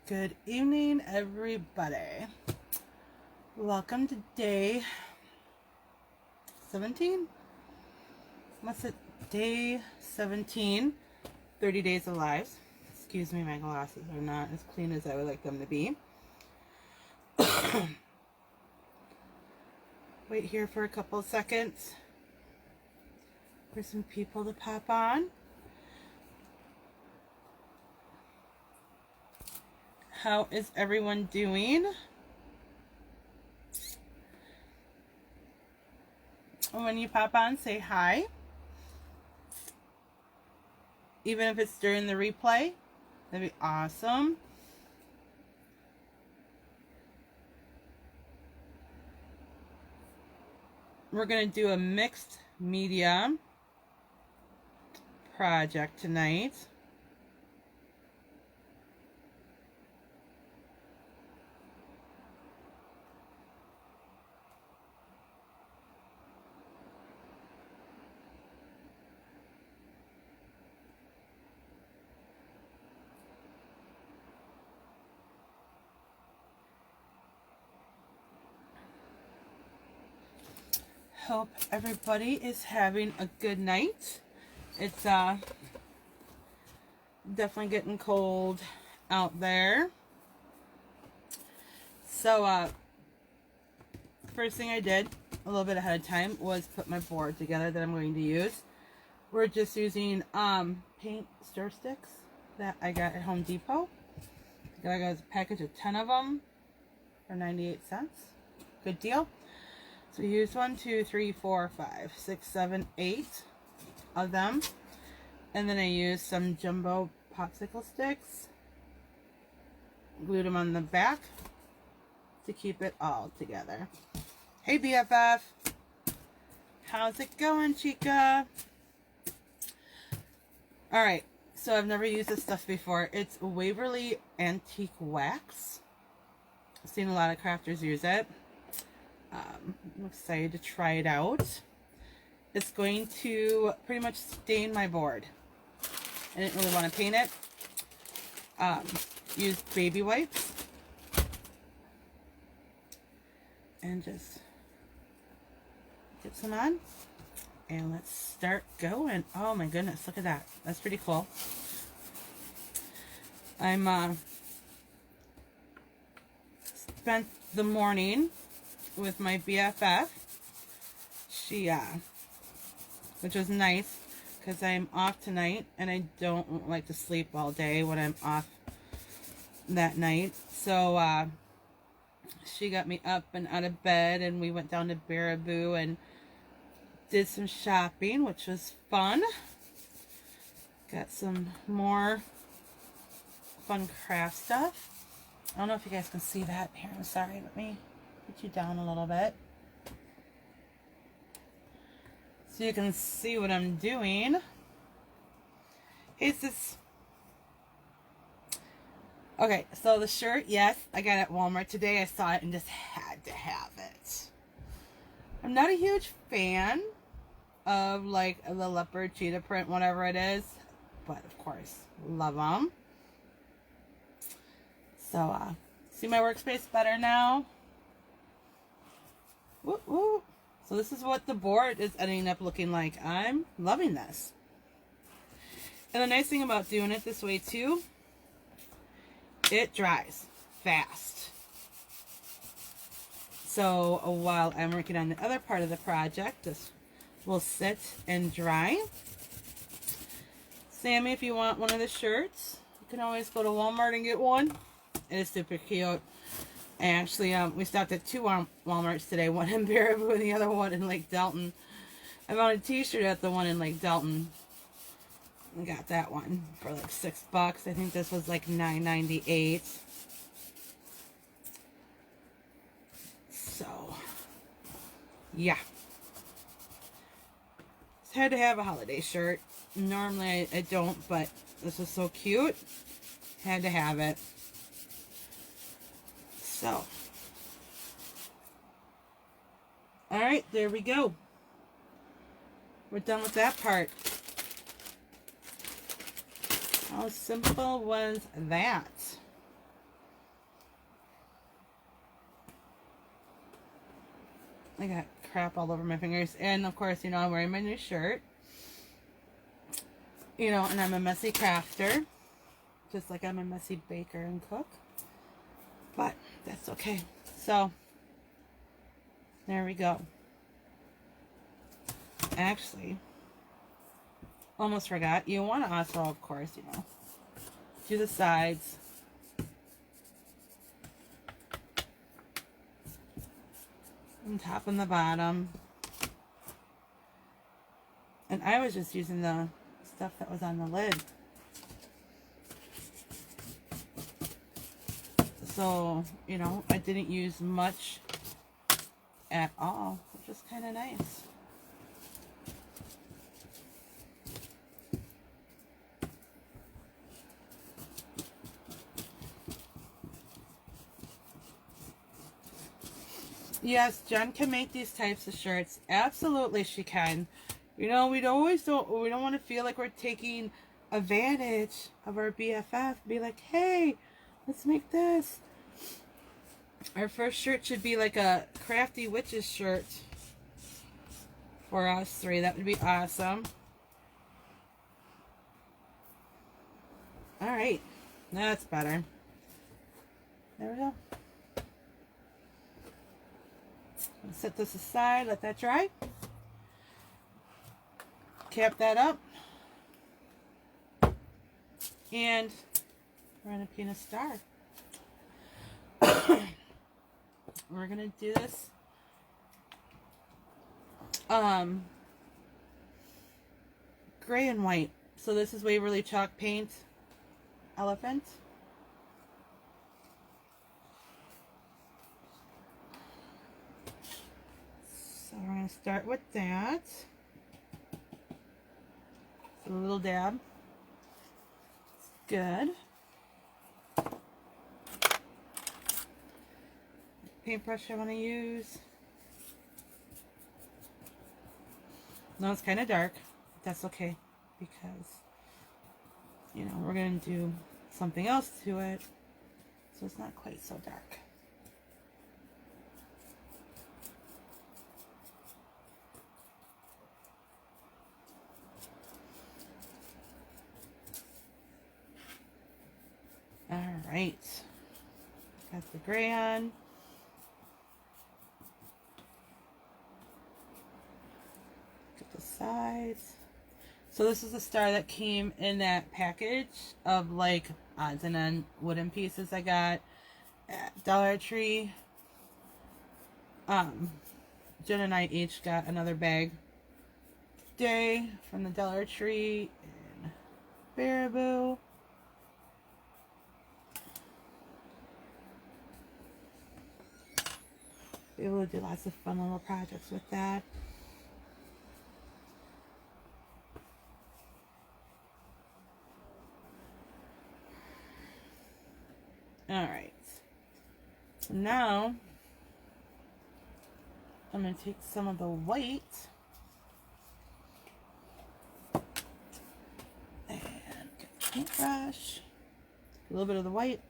Good evening, everybody. Welcome to day 17. What's it? Day 17, 30 days of lives. Excuse me, my glasses are not as clean as I would like them to be. Wait here for a couple of seconds for some people to pop on. How is everyone doing? When you pop on, say hi. Even if it's during the replay, that'd be awesome. We're going to do a mixed media project tonight. Hope everybody is having a good night. It's definitely getting cold out there. So first thing I did a little bit ahead of time was put my board together that I'm going to use. We're just using paint stir sticks that I got at Home Depot. I got a package of 10 of them for 98 cents. Good deal. So we used 1, 2, 3, 4, 5, 6, 7, 8 of them. And then I used some jumbo popsicle sticks. Glued them on the back to keep it all together. Hey BFF. How's it going, Chica? Alright, so I've never used this stuff before. It's Waverly Antique Wax. I've seen a lot of crafters use it. I'm excited to try it out. It's going to pretty much stain my board. I didn't really want to paint it. Use baby wipes. And just get some on. And let's start going. Oh my goodness, look at that. That's pretty cool. I'm spent the morning with my BFF. She which was nice because I'm off tonight and I don't like to sleep all day when I'm off that night. So she got me up and out of bed and we went down to Bayou and did some shopping, which was fun. Got some more fun craft stuff. I don't know if you guys can see that here. I'm sorry, let me put you down a little bit so you can see what I'm doing. Hey sis. Okay, so the shirt, yes, I got it at Walmart today. I saw it and just had to have it. I'm not a huge fan of like the leopard cheetah print, whatever it is, but of course, love them. So, see my workspace better now? Woo woo. So this is what the board is ending up looking like. I'm loving this. And the nice thing about doing it this way too, it dries fast. So while I'm working on the other part of the project, this will sit and dry. Sammy, if you want one of the shirts, you can always go to Walmart and get one. It is super cute. Actually, we stopped at 2 Walmarts today, one in Bayou and the other one in Lake Delton. I found a t-shirt at the one in Lake Delton. I got that one for like $6. I think this was like $9.98. So, yeah. Just had to have a holiday shirt. Normally I don't, but this was so cute. Had to have it. So, alright, there we go. We're done with that part. How simple was that? I got crap all over my fingers. And of course, you know, I'm wearing my new shirt. You know, and I'm a messy crafter. Just like I'm a messy baker and cook. But that's okay. So, there we go. Actually, almost forgot. You want to also, of course, you know, do the sides. And top and the bottom. And I was just using the stuff that was on the lid. So, you know, I didn't use much at all, which is kind of nice. Yes, Jen can make these types of shirts. Absolutely, she can. You know, we don't want to feel like we're taking advantage of our BFF. Be like, hey, let's make this. Our first shirt should be like a crafty witches shirt for us three. That would be awesome. All right, that's better. There we go. Set this aside, let that dry. Cap that up. And we're going to paint a star. We're going to do this gray and white. So this is Waverly Chalk Paint Elephant. So we're going to start with that. A little dab. It's good. Paintbrush I want to use. No, it's kind of dark. That's okay because, you know, we're going to do something else to it. So it's not quite so dark. Alright, got the gray on. Get the sides. So this is the star that came in that package of like odds and end wooden pieces I got at Dollar Tree. Jen and I each got another bag today from the Dollar Tree in Baraboo. Be able to do lots of fun little projects with that. Alright. So now I'm going to take some of the white and get the paintbrush. A little bit of the white.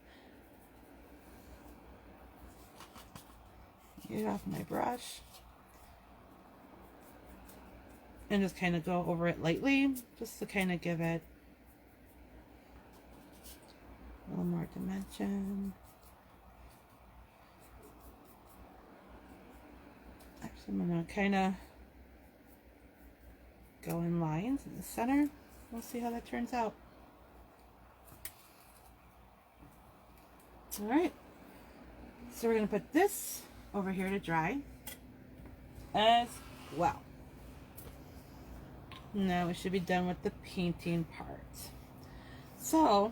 Get off my brush and just kind of go over it lightly just to kind of give it a little more dimension. Actually, I'm going to kind of go in lines in the center. We'll see how that turns out. Alright, so we're going to put this over here to dry as well. Now we should be done with the painting part. So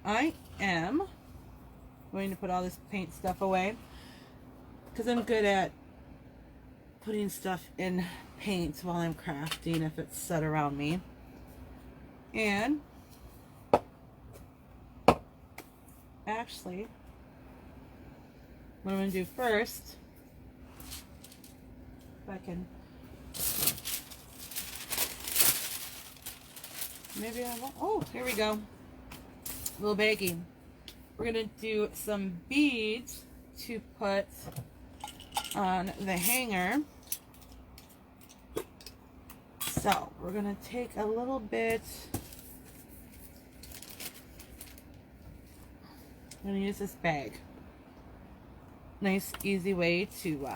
I am going to put all this paint stuff away because I'm good at putting stuff in paint while I'm crafting if it's set around me. And actually, what I'm going to do first, if I can, maybe I won't, oh, here we go. little baggie. We're gonna do some beads to put on the hanger. So we're gonna take a little bit. I'm gonna use this bag. Nice, easy way to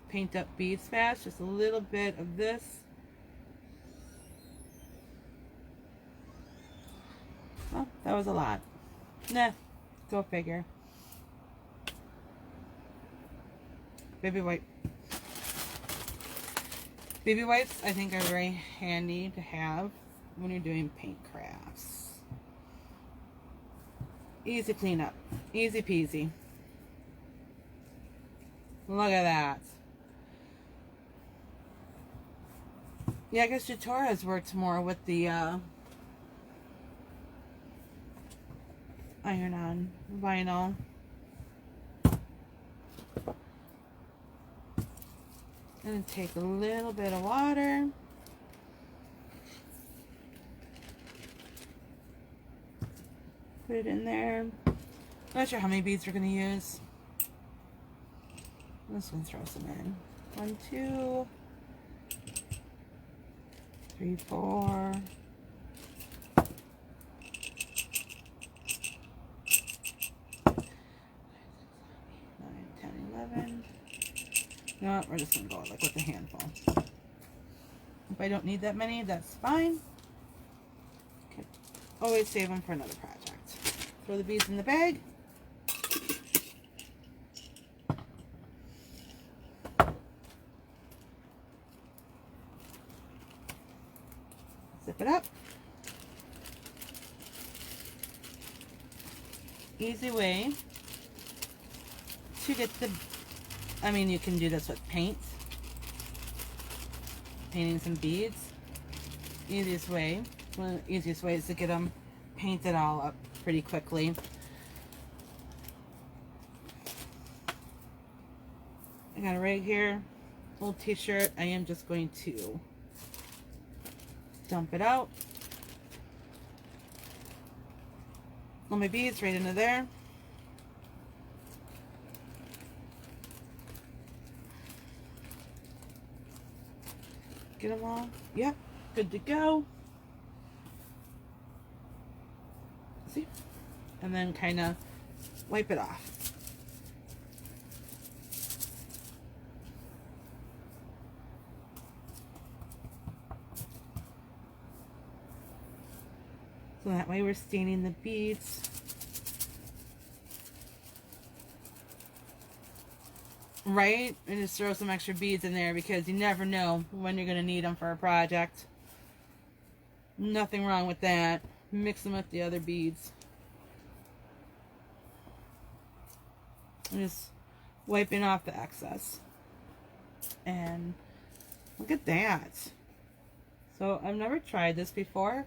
paint up beads fast. Just a little bit of this. Oh, that was a lot. Nah, go figure. Baby wipe. Baby wipes, I think, are very handy to have when you're doing paint crafts. Easy cleanup. Easy peasy. Look at that. Yeah, I guess Jatora's worked more with the iron-on vinyl. I'm going to take a little bit of water. Put it in there. Not sure how many beads we're going to use. I'm just going to throw some in. 1, 2, 3, 4. 11. No, we're just going to go like with a handful. If I don't need that many, that's fine. Okay. Always save them for another project. Throw the beads in the bag. Zip it up. Easy way to get the, I mean, you can do this with paint, painting some beads. Easiest way, one of the easiest ways to get them painted all up pretty quickly. I got it right here, old t-shirt. I am just going to dump it out. All my beads right into there. Get them all. Yep, good to go. See? And then kind of wipe it off. So that way we're staining the beads. Right? And just throw some extra beads in there because you never know when you're going to need them for a project. Nothing wrong with that. Mix them with the other beads. I'm just wiping off the excess. And look at that. So I've never tried this before.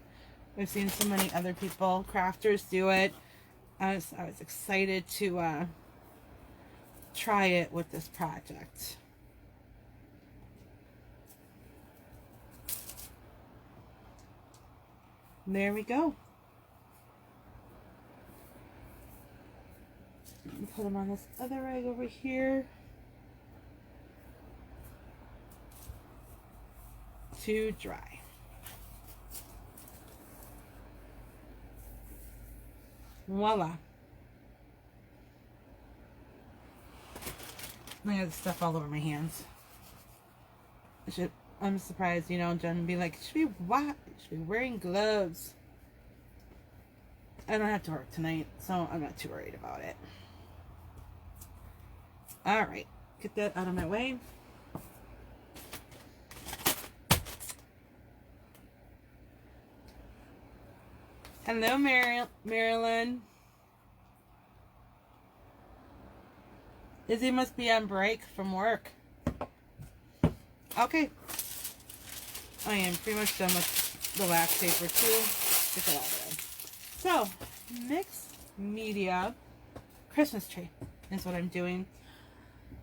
I've seen so many other people, crafters, do it. I was excited to try it with this project. There we go. Put them on this other rag over here to dry. Voila. I have stuff all over my hands. I'm surprised, you know, Jen would be like, should be wearing gloves. I don't have to work tonight, so I'm not too worried about it. Alright, get that out of my way. Hello, Marilyn. Izzy must be on break from work. Okay. I am pretty much done with the wax paper too. Get that out of there. So, mixed media Christmas tree is what I'm doing.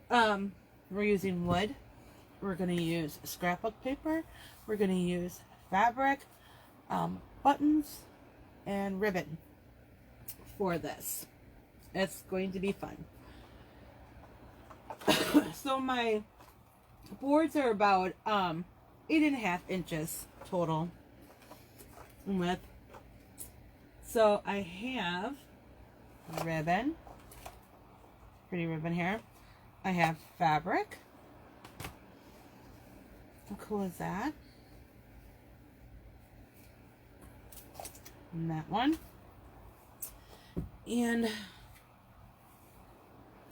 We're using wood. We're going to use scrapbook paper. We're going to use fabric, buttons, and ribbon. for this. It's going to be fun. So my boards are about 8.5 inches total in width. So I have ribbon, pretty ribbon here. I have fabric. How cool is that? And that one. And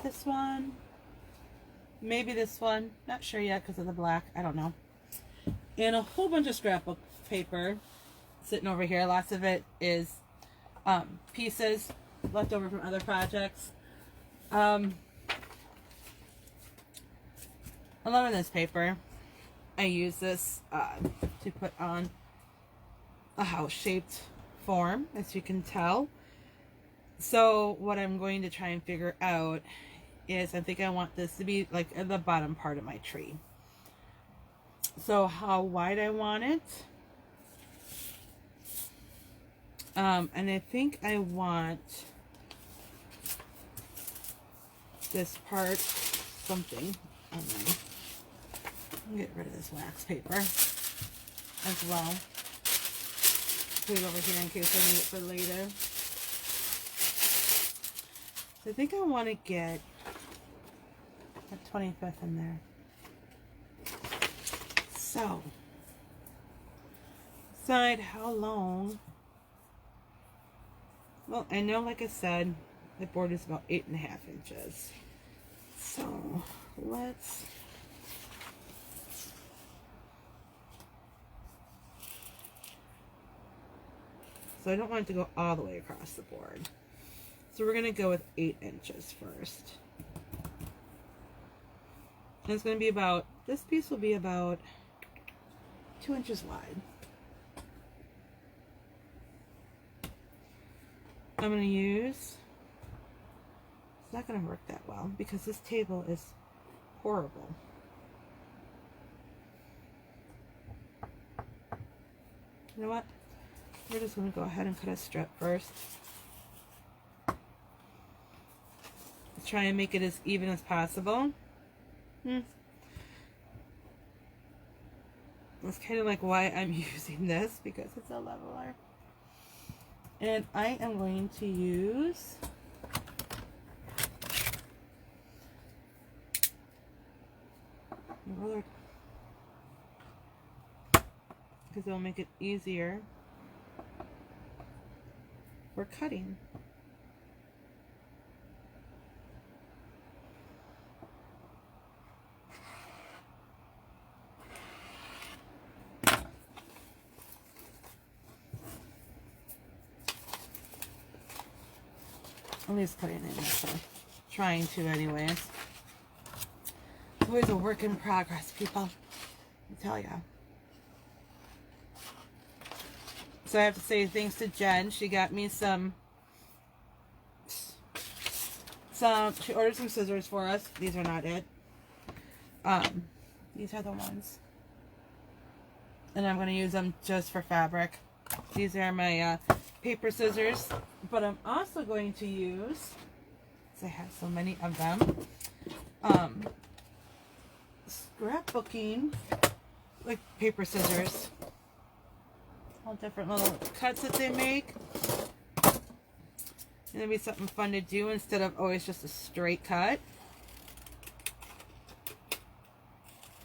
this one. Maybe this one. Not sure yet because of the black. I don't know. And a whole bunch of scrapbook paper sitting over here. Lots of it is pieces left over from other projects. I love this paper. I use this to put on a house-shaped form, as you can tell. So what I'm going to try and figure out is, I think I want this to be like at the bottom part of my tree. So how wide I want it. And I think I want this part something. I'll get rid of this wax paper as well. Put it over here in case I need it for later. So I think I want to get a 25th in there. So, decide how long. Well, I know, like I said, the board is about 8.5 inches. So, let's. So I don't want it to go all the way across the board. So we're going to go with 8 inches first. And it's going to be about, this piece will be about 2 inches wide. I'm going to use, it's not going to work that well because this table is horrible. You know what? We're just going to go ahead and cut a strip first. Let's try and make it as even as possible. That's kind of like why I'm using this, because it's a leveler. And I am going to use a ruler because it'll make it easier for cutting. At least putting it in this one. Trying to anyways. It's always a work in progress, people. I tell ya. So I have to say thanks to Jen. She got me some she ordered some scissors for us. These are not it. These are the ones. And I'm going to use them just for fabric. These are my paper scissors. But I'm also going to use, because I have so many of them, scrapbooking, like paper scissors. All different little cuts that they make. And it'll be something fun to do instead of always just a straight cut.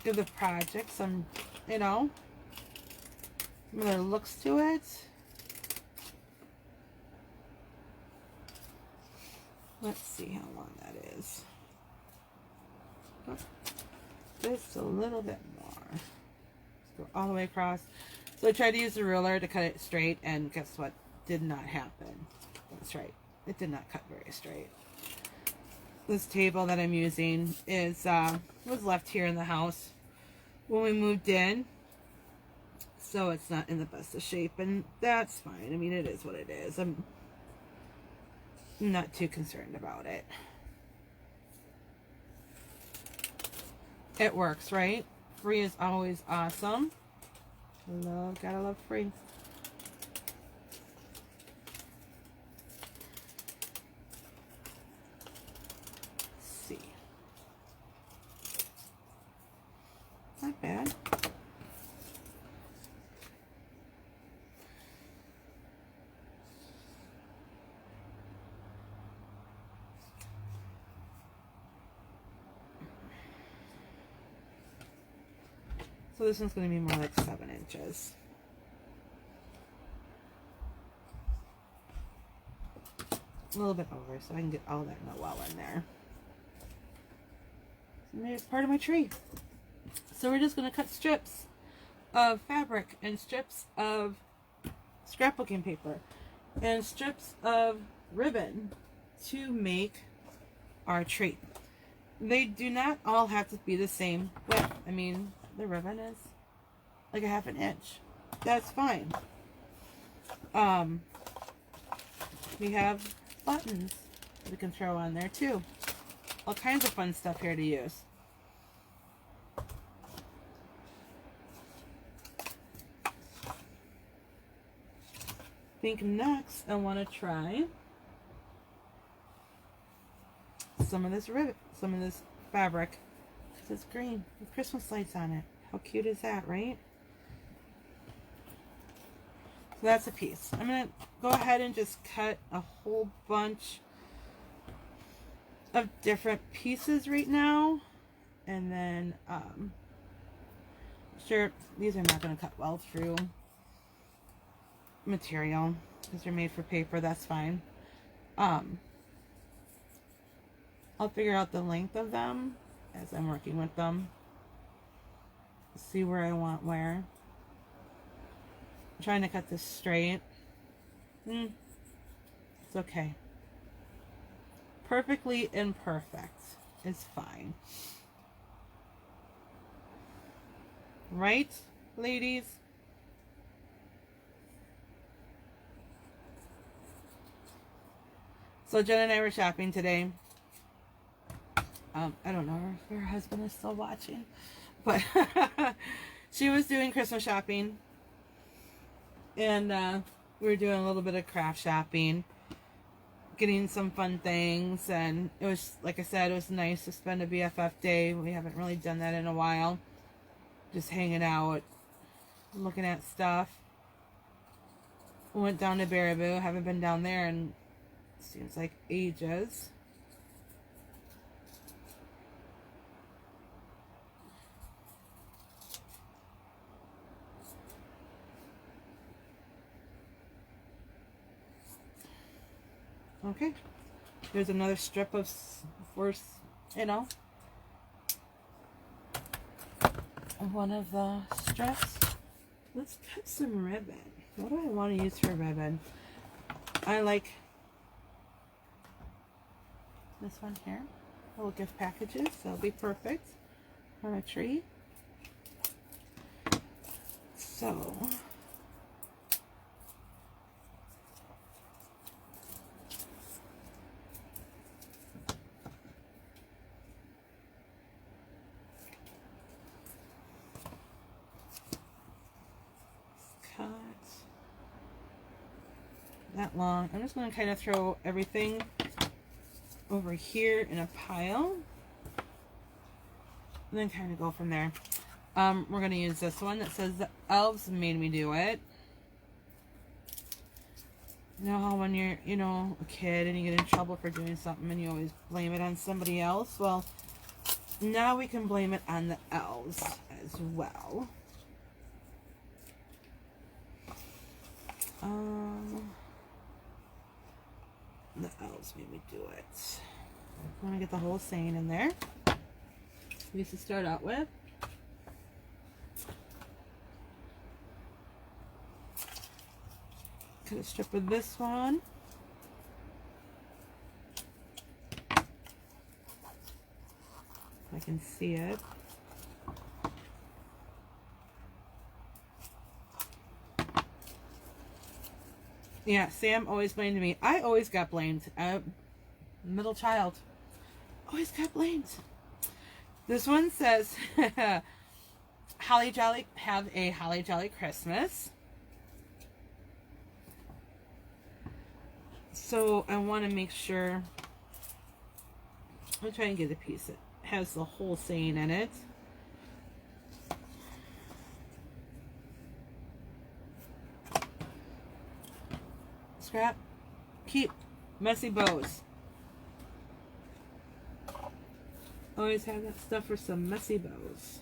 Give the project some, you know, some other looks to it. Let's see how long that is. Just a little bit more. Let's go all the way across. So I tried to use the ruler to cut it straight, and guess what? Did not happen. That's right. It did not cut very straight. This table that I'm using is was left here in the house when we moved in. So it's not in the best of shape, and that's fine. I mean, it is what it is. I'm not too concerned about it. It works, right? Free is always awesome. Gotta love free. bad. So this one's going to be more like 7 inches. A little bit over so I can get all that Noel in there. So maybe it's part of my tree. So we're just going to cut strips of fabric and strips of scrapbooking paper and strips of ribbon to make our tree. They do not all have to be the same width. I mean, the ribbon is like a 1/2 inch. That's fine. We have buttons we can throw on there too. All kinds of fun stuff here to use. I think next I want to try some of this ribbon, some of this fabric, because it's green with Christmas lights on it. How cute is that, right? So that's a piece. I'm going to go ahead and just cut a whole bunch of different pieces right now. And then, sure, these are not going to cut well through material because they're made for paper. That's fine. I'll figure out the length of them as I'm working with them. See where I want where. I'm trying to cut this straight. It's okay. Perfectly imperfect is fine. Right, ladies? So Jen and I were shopping today. I don't know if her husband is still watching, but she was doing Christmas shopping. And we were doing a little bit of craft shopping, getting some fun things, and it was, like I said, it was nice to spend a BFF day. We haven't really done that in a while. Just hanging out, looking at stuff. We went down to Bayou. Haven't been down there in, seems like, ages. Okay, there's another strip of, one of the strips. Let's cut some ribbon. What do I want to use for ribbon? I like this one here. Little gift packages. That'll be perfect on a tree. So cut that long. I'm just going to kind of throw everything over here in a pile and then kind of go from there. We're going to use this one that says the elves made me do it. You know how when you're, a kid and you get in trouble for doing something and you always blame it on somebody else? Well, now we can blame it on the elves as well. The elves made me do it. I want to get the whole saying in there. We used to start out with. Cut a strip of this one. I can see it. Yeah, Sam always blamed me. I always got blamed. Middle child. Always got blamed. This one says, Holly Jolly, have a Holly Jolly Christmas. So I want to make sure, I'm trying to get a piece that has the whole saying in it. scrap. Keep messy bows. Always have that stuff for some messy bows.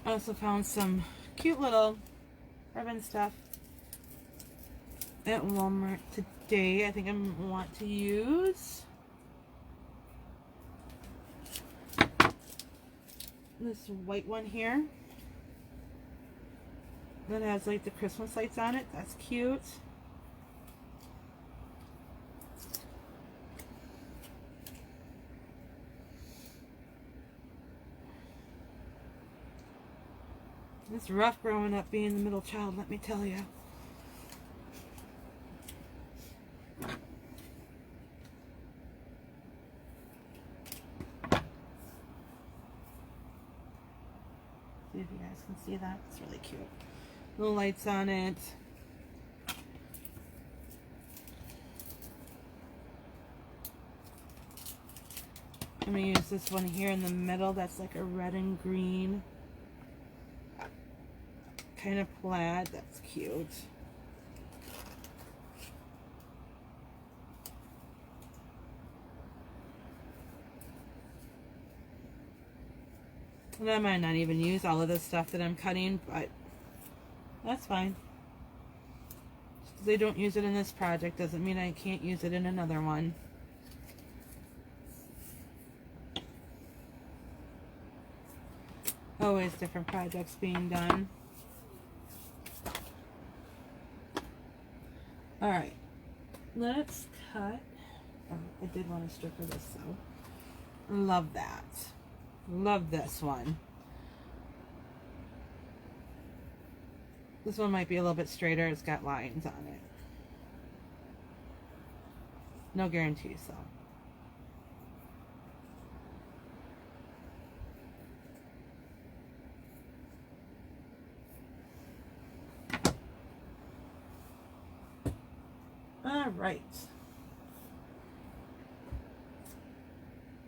I also found some cute little ribbon stuff at Walmart today. I think I want to use this white one here that has like the Christmas lights on it. That's cute. It's rough growing up being the middle child, let me tell you. See if you guys can see that. It's really cute. Little lights on it. I'm going to use this one here in the middle. That's like a red and green kind of plaid. That's cute. And I might not even use all of this stuff that I'm cutting, but that's fine. Just because I don't use it in this project doesn't mean I can't use it in another one. Always different projects being done. Alright, let's cut. Oh, I did want a strip of this though. Love that. Love this one. This one might be a little bit straighter. It's got lines on it. No guarantees though. All right.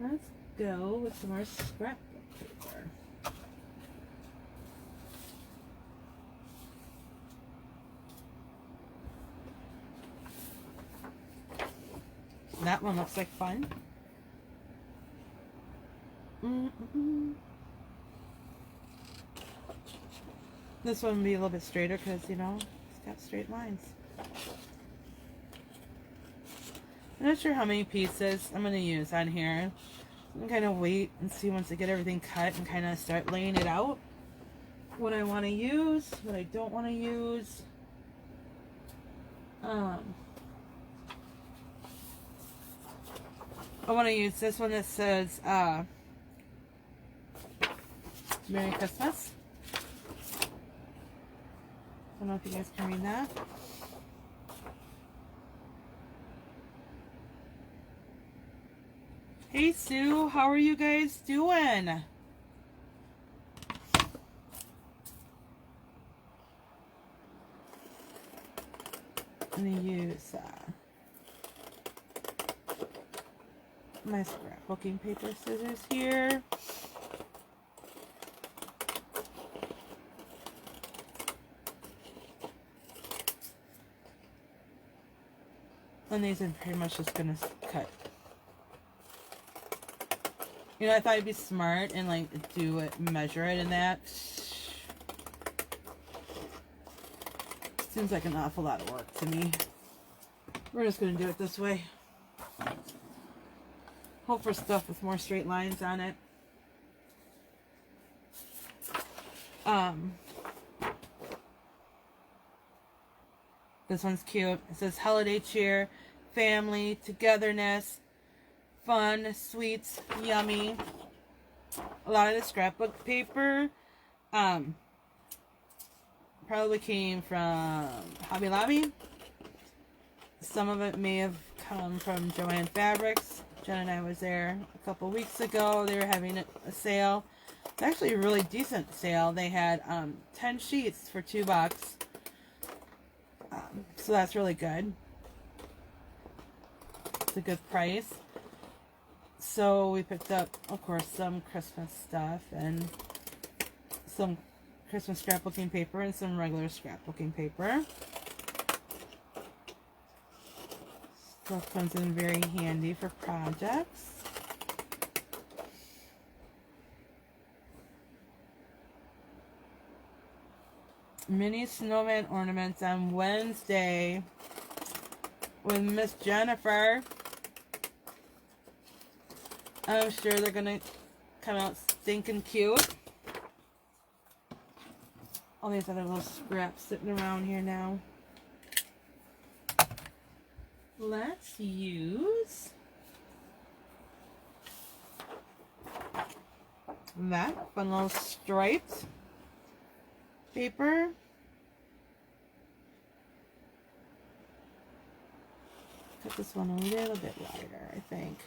Let's go with some more scrapbook paper. That one looks like fun. This one will be a little bit straighter because, you know, it's got straight lines. I'm not sure how many pieces I'm going to use on here. I'm going to kind of wait and see once I get everything cut and kind of start laying it out. What I want to use, what I don't want to use. I want to use this one that says Merry Christmas. I don't know if you guys can read that. Hey Sue, how are you guys doing? I'm going to use my scrapbooking paper scissors here. And these are pretty much just going to cut. You know, I thought it'd be smart and like do it, measure it and that. Seems like an awful lot of work to me. We're just going to do it this way. Hope for stuff with more straight lines on it. This one's cute. It says holiday cheer, family, togetherness, fun, sweets, yummy. A lot of the scrapbook paper probably came from Hobby Lobby. Some of it may have come from Joann Fabrics. Jen and I was there a couple weeks ago. They were having a sale. It's actually a really decent sale. They had 10 sheets for $2. So that's really good. It's a good price. So we picked up, of course, some Christmas stuff and some Christmas scrapbooking paper and some regular scrapbooking paper. Stuff comes in very handy for projects. Mini snowman ornaments on Wednesday with Miss Jennifer. I'm sure they're gonna come out stinking cute. All these other little scraps sitting around here now. Let's use that fun little striped paper. Cut this one a little bit wider, I think.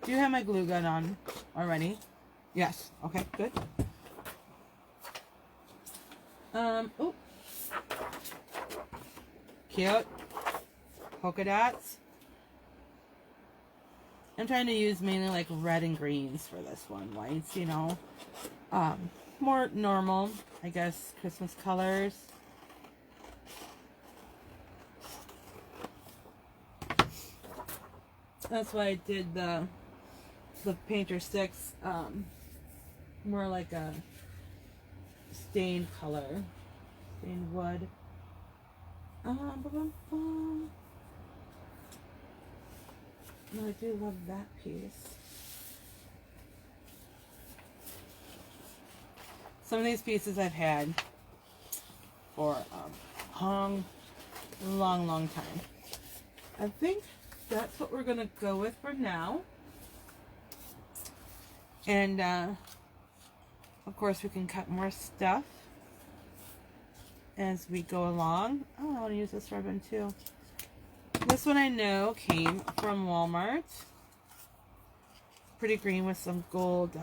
Do you have my glue gun on already? Yes. Okay, good. Oh. Cute. Polka dots. I'm trying to use mainly like red and greens for this one. Whites, you know. More normal, I guess, Christmas colors. That's why I did the painter sticks more like a stained color, stained wood. No, I do love that piece. Some of these pieces I've had for a long time. I think that's what we're gonna go with for now. And of course we can cut more stuff as we go along. Oh, I want to use this ribbon too. This one I know came from Walmart. Pretty green with some gold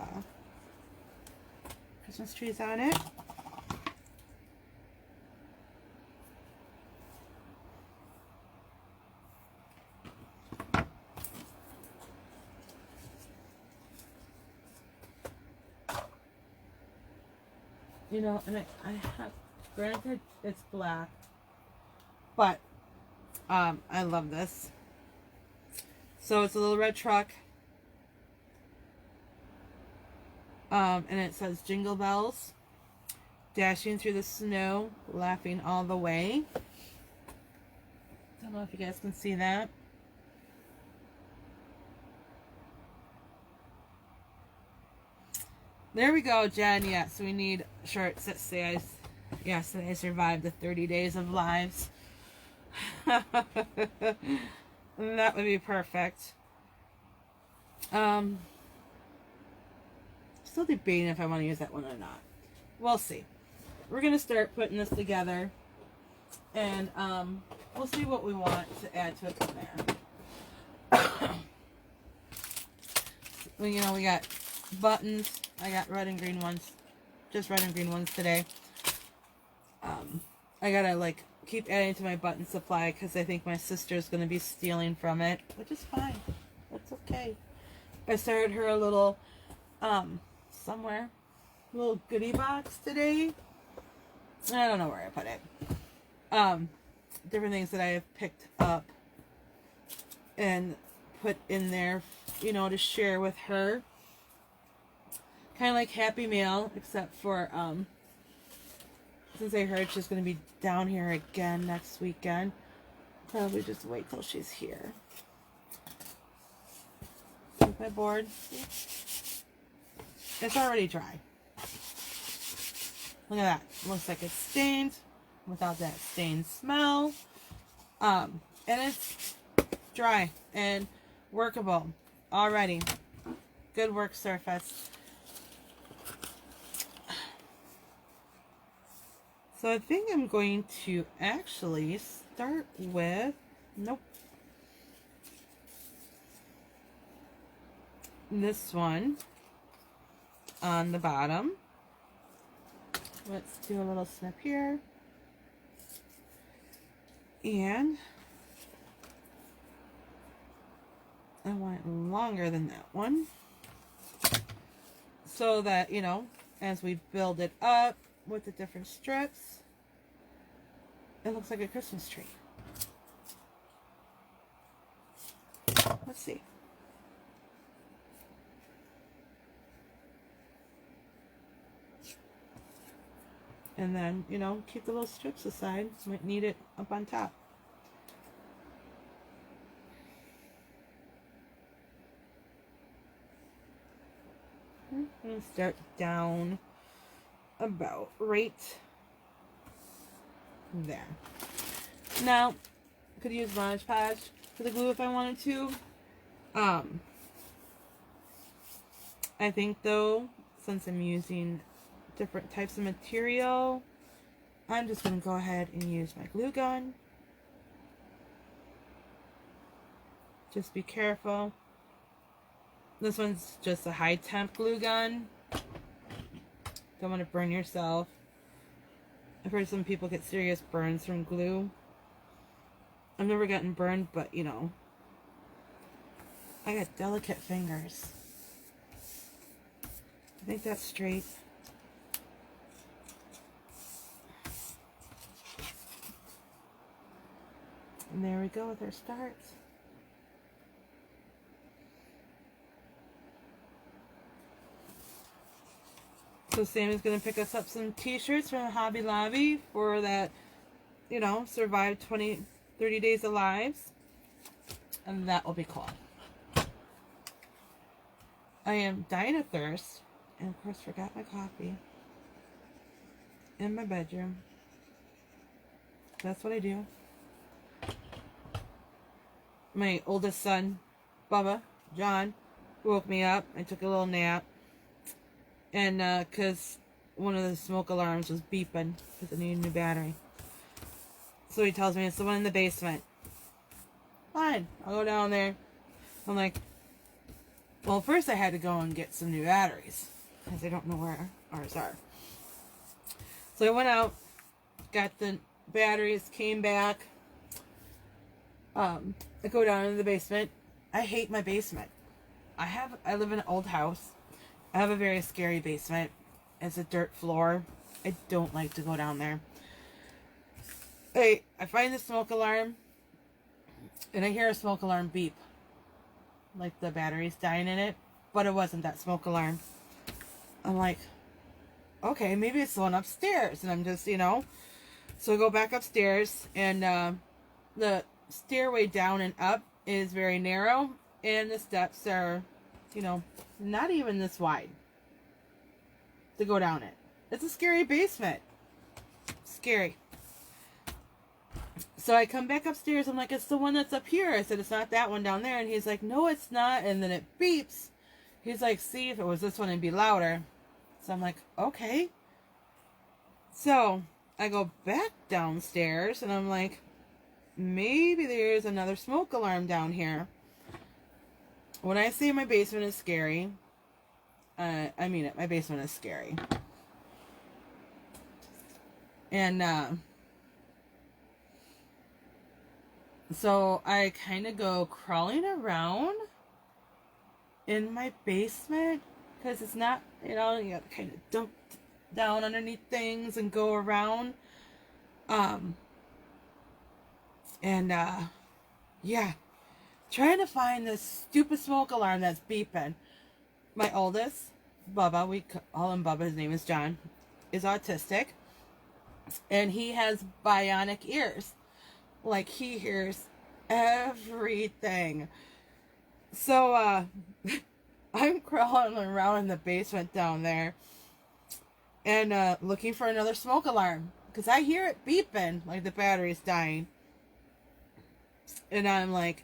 Christmas trees on it. You know, and I have, granted it's black, but I love this. So it's a little red truck, and it says jingle bells, dashing through the snow, laughing all the way. Don't know if you guys can see that. There we go, Jen. Yes, we need shirts that say yes, that I survived the 30 days of lives. That would be perfect. Still debating if I want to use that one or not. We'll see. We're gonna start putting this together, and we'll see what we want to add to it from there. Well, you know, we got buttons. I got red and green ones, just red and green ones today. I gotta like keep adding to my button supply because I think my sister's gonna be stealing from it, which is fine. That's okay. I started her a little somewhere, little goodie box today. I don't know where I put it. Different things that I have picked up and put in there, you know, to share with her. Kind of like Happy Meal, except for, since I heard she's going to be down here again next weekend, probably just wait till she's here. With my board, it's already dry. Look at that. Looks like it's stained without that stained smell. And it's dry and workable already. Good work surface. So I think I'm going to actually start with, nope, this one on the bottom. Let's do a little snip here. And I want it longer than that one. So that, you know, as we build it up with the different strips, it looks like a Christmas tree. Let's see. And then, you know, keep the little strips aside. Might need it up on top. I'm going to start down about right there. Now, I could use Mod Podge for the glue if I wanted to. I think though, since I'm using different types of material, I'm just going to go ahead and use my glue gun. Just be careful. This one's just a high temp glue gun. Don't want to burn yourself. I've heard some people get serious burns from glue. I've never gotten burned, but you know, I got delicate fingers. I think that's straight. And there we go with our starts. So Sammy's going to pick us up some t-shirts from Hobby Lobby for that, you know, survive 30 days of lives. And that will be cool. I am dying of thirst. And of course forgot my coffee. In my bedroom. That's what I do. My oldest son, Bubba, John, woke me up. I took a little nap. And because one of the smoke alarms was beeping because I needed a new battery. So he tells me it's the one in the basement. Fine, I'll go down there. I'm like, well, first I had to go and get some new batteries because I don't know where ours are. So I went out, got the batteries, came back. I go down into the basement. I hate my basement. I live in an old house. I have a very scary basement. It's a dirt floor. I don't like to go down there. I find the smoke alarm, and I hear a smoke alarm beep. Like the battery's dying in it, but it wasn't that smoke alarm. I'm like, okay, maybe it's the one upstairs. And I'm just, you know. So I go back upstairs, and the stairway down and up is very narrow, and the steps are, you know, not even this wide to go down it. It's a scary basement. Scary. So I come back upstairs. I'm like, it's the one that's up here. I said, it's not that one down there. And he's like, no, it's not. And then it beeps. He's like, see, if it was this one, it'd be louder. So I'm like, okay. So I go back downstairs, and I'm like, maybe there's another smoke alarm down here. When I say my basement is scary, I mean it. My basement is scary. And so I kind of go crawling around in my basement because it's not, you know, you got to kind of dump down underneath things and go around. Yeah. Trying to find this stupid smoke alarm that's beeping. My oldest, Bubba, we call him Bubba, his name is John, is autistic. And he has bionic ears. Like, he hears everything. So, I'm crawling around in the basement down there. And looking for another smoke alarm. Because I hear it beeping, like the battery's dying. And I'm like,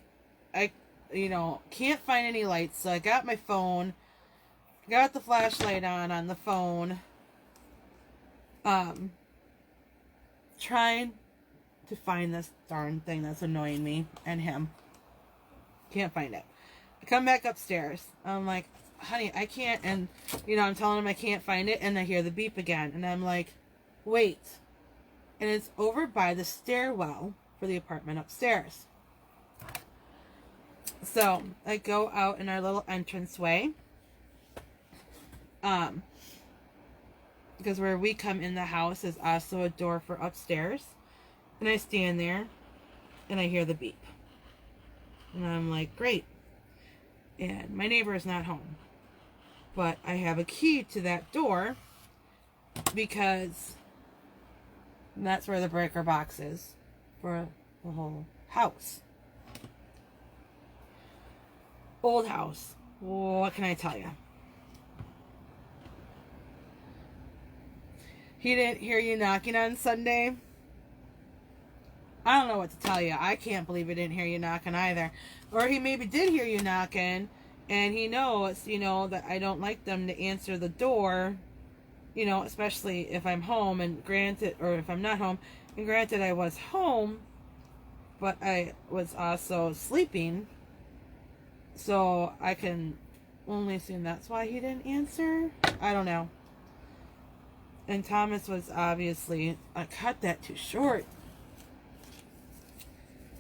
you know, can't find any lights. So I got my phone, got the flashlight on the phone, trying to find this darn thing that's annoying me and him. Can't find it. I come back upstairs. I'm like, honey, I can't, and, you know, I'm telling him I can't find it, and I hear the beep again, and I'm like, wait. And it's over by the stairwell for the apartment upstairs. So I go out in our little entranceway. Because where we come in the house is also a door for upstairs. And I stand there and I hear the beep. And I'm like, great. And my neighbor is not home. But I have a key to that door because that's where the breaker box is for the whole house. Old house. What can I tell you? He didn't hear you knocking on Sunday. I don't know what to tell you. I can't believe he didn't hear you knocking either. Or he maybe did hear you knocking, and he knows, you know, that I don't like them to answer the door, you know, especially if I'm home, and granted, or if I'm not home, and granted I was home, but I was also sleeping, so I can only assume that's why he didn't answer. I don't know. And Thomas was obviously, I cut that too short,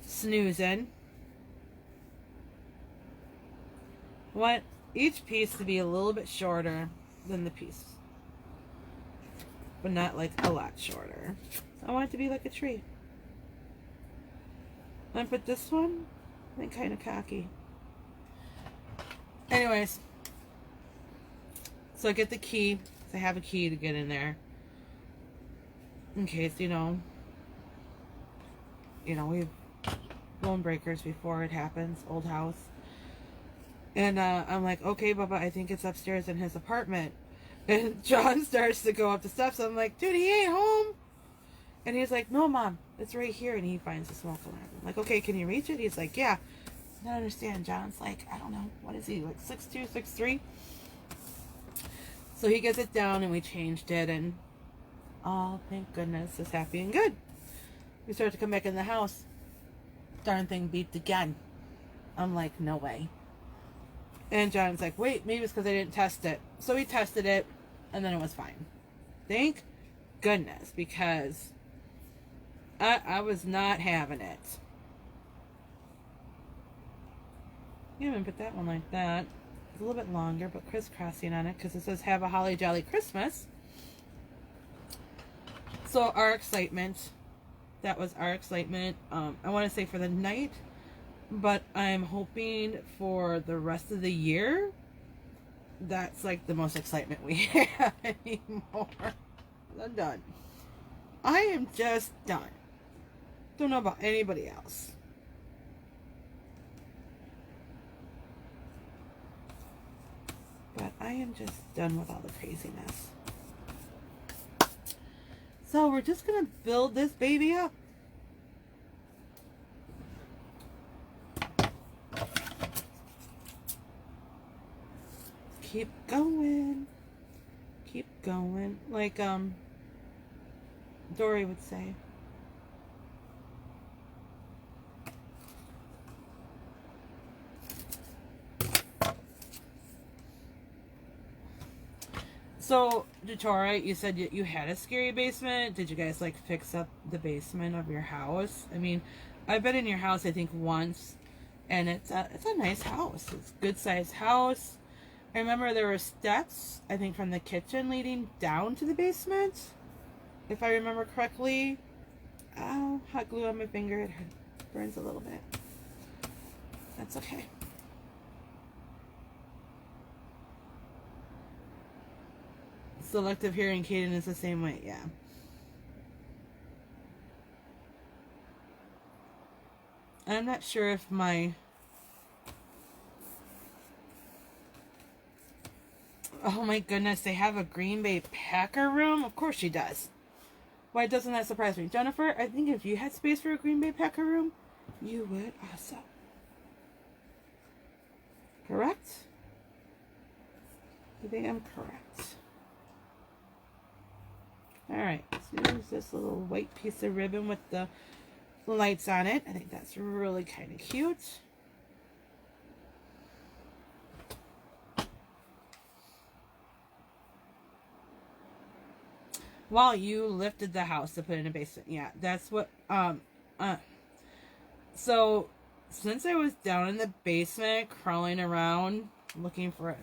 snoozing. Want each piece to be a little bit shorter than the piece, but not like a lot shorter. I want it to be like a tree. And put this one, I think, kind of cocky. Anyways, so I get the key. I have a key to get in there in case, you know, we've blown breakers before it happens. Old house. And I'm like, okay, Bubba, I think it's upstairs in his apartment. And John starts to go up the steps. I'm like, dude, he ain't home. And he's like, no, Mom, it's right here. And he finds the smoke alarm. I'm like, okay, can you reach it? He's like, yeah. I don't understand. John's like, I don't know. What is he, like 6'2", 6'3"? So he gets it down, and we changed it, and oh, thank goodness, it's happy and good. We start to come back in the house. Darn thing beeped again. I'm like, no way. And John's like, wait, maybe it's because I didn't test it. So we tested it, and then it was fine. Thank goodness, because I was not having it. Yeah, I'm going to put that one like that. It's a little bit longer, but crisscrossing on it because it says have a holly jolly Christmas. So our excitement, that was our excitement. I want to say for the night, but I'm hoping for the rest of the year. That's like the most excitement we have anymore. I'm done. I am just done. Don't know about anybody else. But I am just done with all the craziness. So we're just going to build this baby up. Keep going. Keep going. Like Dory would say. So, Datora, you said you had a scary basement. Did you guys like fix up the basement of your house? I mean, I've been in your house I think once, and it's a nice house. It's a good sized house. I remember there were steps, I think, from the kitchen leading down to the basement, if I remember correctly. Oh, hot glue on my finger. It burns a little bit. That's okay. Selective hearing, Kaden, is the same way, yeah. I'm not sure if my... Oh my goodness, they have a Green Bay Packer room? Of course she does. Why doesn't that surprise me? Jennifer, I think if you had space for a Green Bay Packer room, you would also. Correct? I think I'm correct. Alright, so use this little white piece of ribbon with the lights on it. I think that's really kind of cute. While you lifted the house to put in a basement. Yeah, that's what, so since I was down in the basement crawling around looking for a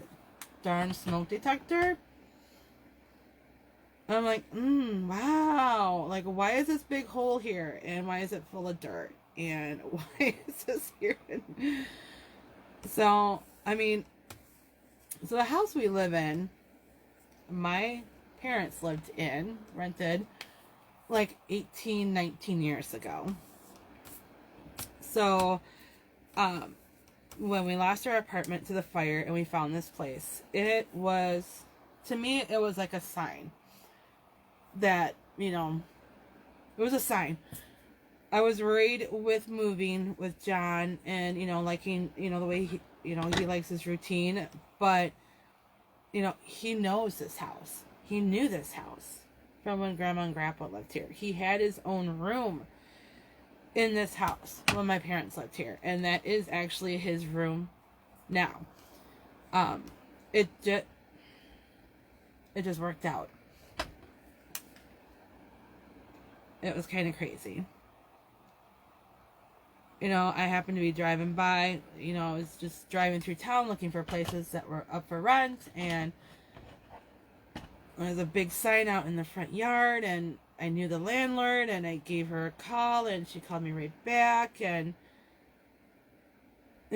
darn smoke detector, I'm like, wow. Like, why is this big hole here? And why is it full of dirt? And why is this here? So, I mean, so the house we live in, my parents lived in, rented, like 18, 19 years ago. So, when we lost our apartment to the fire and we found this place, it was, to me, it was like a sign that, you know, it was a sign. I was worried with moving with John and, you know, liking, you know, the way he, you know, he likes his routine, but, you know, he knows this house. He knew this house from when Grandma and Grandpa lived here. He had his own room in this house when my parents lived here, and that is actually his room now. It just worked out. It was kind of crazy. You know, I happened to be driving by, you know, I was just driving through town looking for places that were up for rent, and there was a big sign out in the front yard, and I knew the landlord, and I gave her a call, and she called me right back, and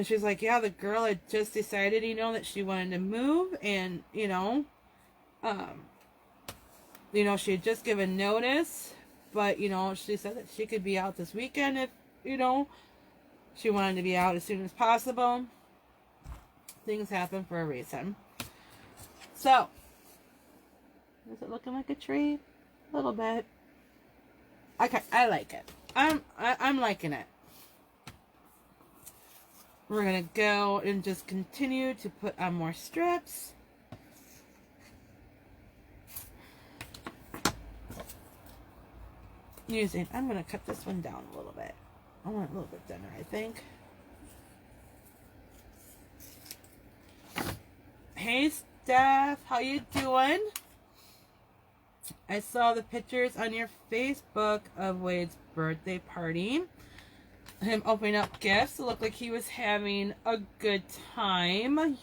she's like, yeah, the girl had just decided, you know, that she wanted to move, and, you know, she had just given notice, but, you know, she said that she could be out this weekend if, you know, she wanted to be out as soon as possible. Things happen for a reason. So, is it looking like a tree? A little bit. Okay, I like it. I'm liking it. We're gonna go and just continue to put on more strips. I'm gonna cut this one down a little bit. I want it a little bit thinner, I think. Hey Steph, how you doing? I saw the pictures on your Facebook of Wade's birthday party. Him opening up gifts. It looked like he was having a good time.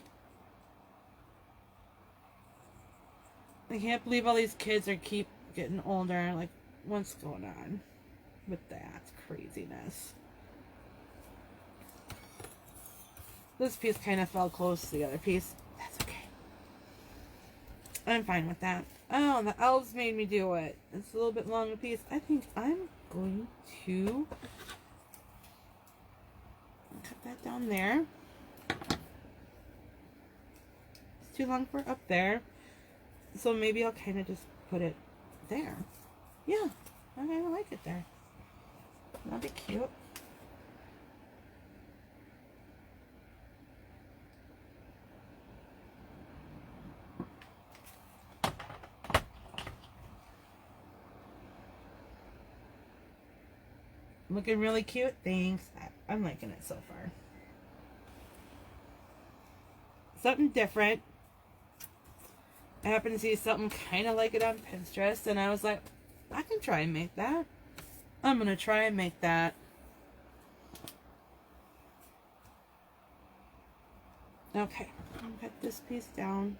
I can't believe all these kids keep getting older. Like, what's going on with that craziness? This piece kind of fell close to the other piece. That's okay. I'm fine with that. Oh, the elves made me do it. It's a little bit long a piece. I think I'm going to cut that down there. It's too long for up there. So maybe I'll kind of just put it there. Yeah, I kind of like it there. That'd be cute. Looking really cute. Thanks. I'm liking it so far. Something different. I happened to see something kind of like it on Pinterest, and I was like, I can try and make that. I'm going to try and make that. Okay. I'm going to cut this piece down.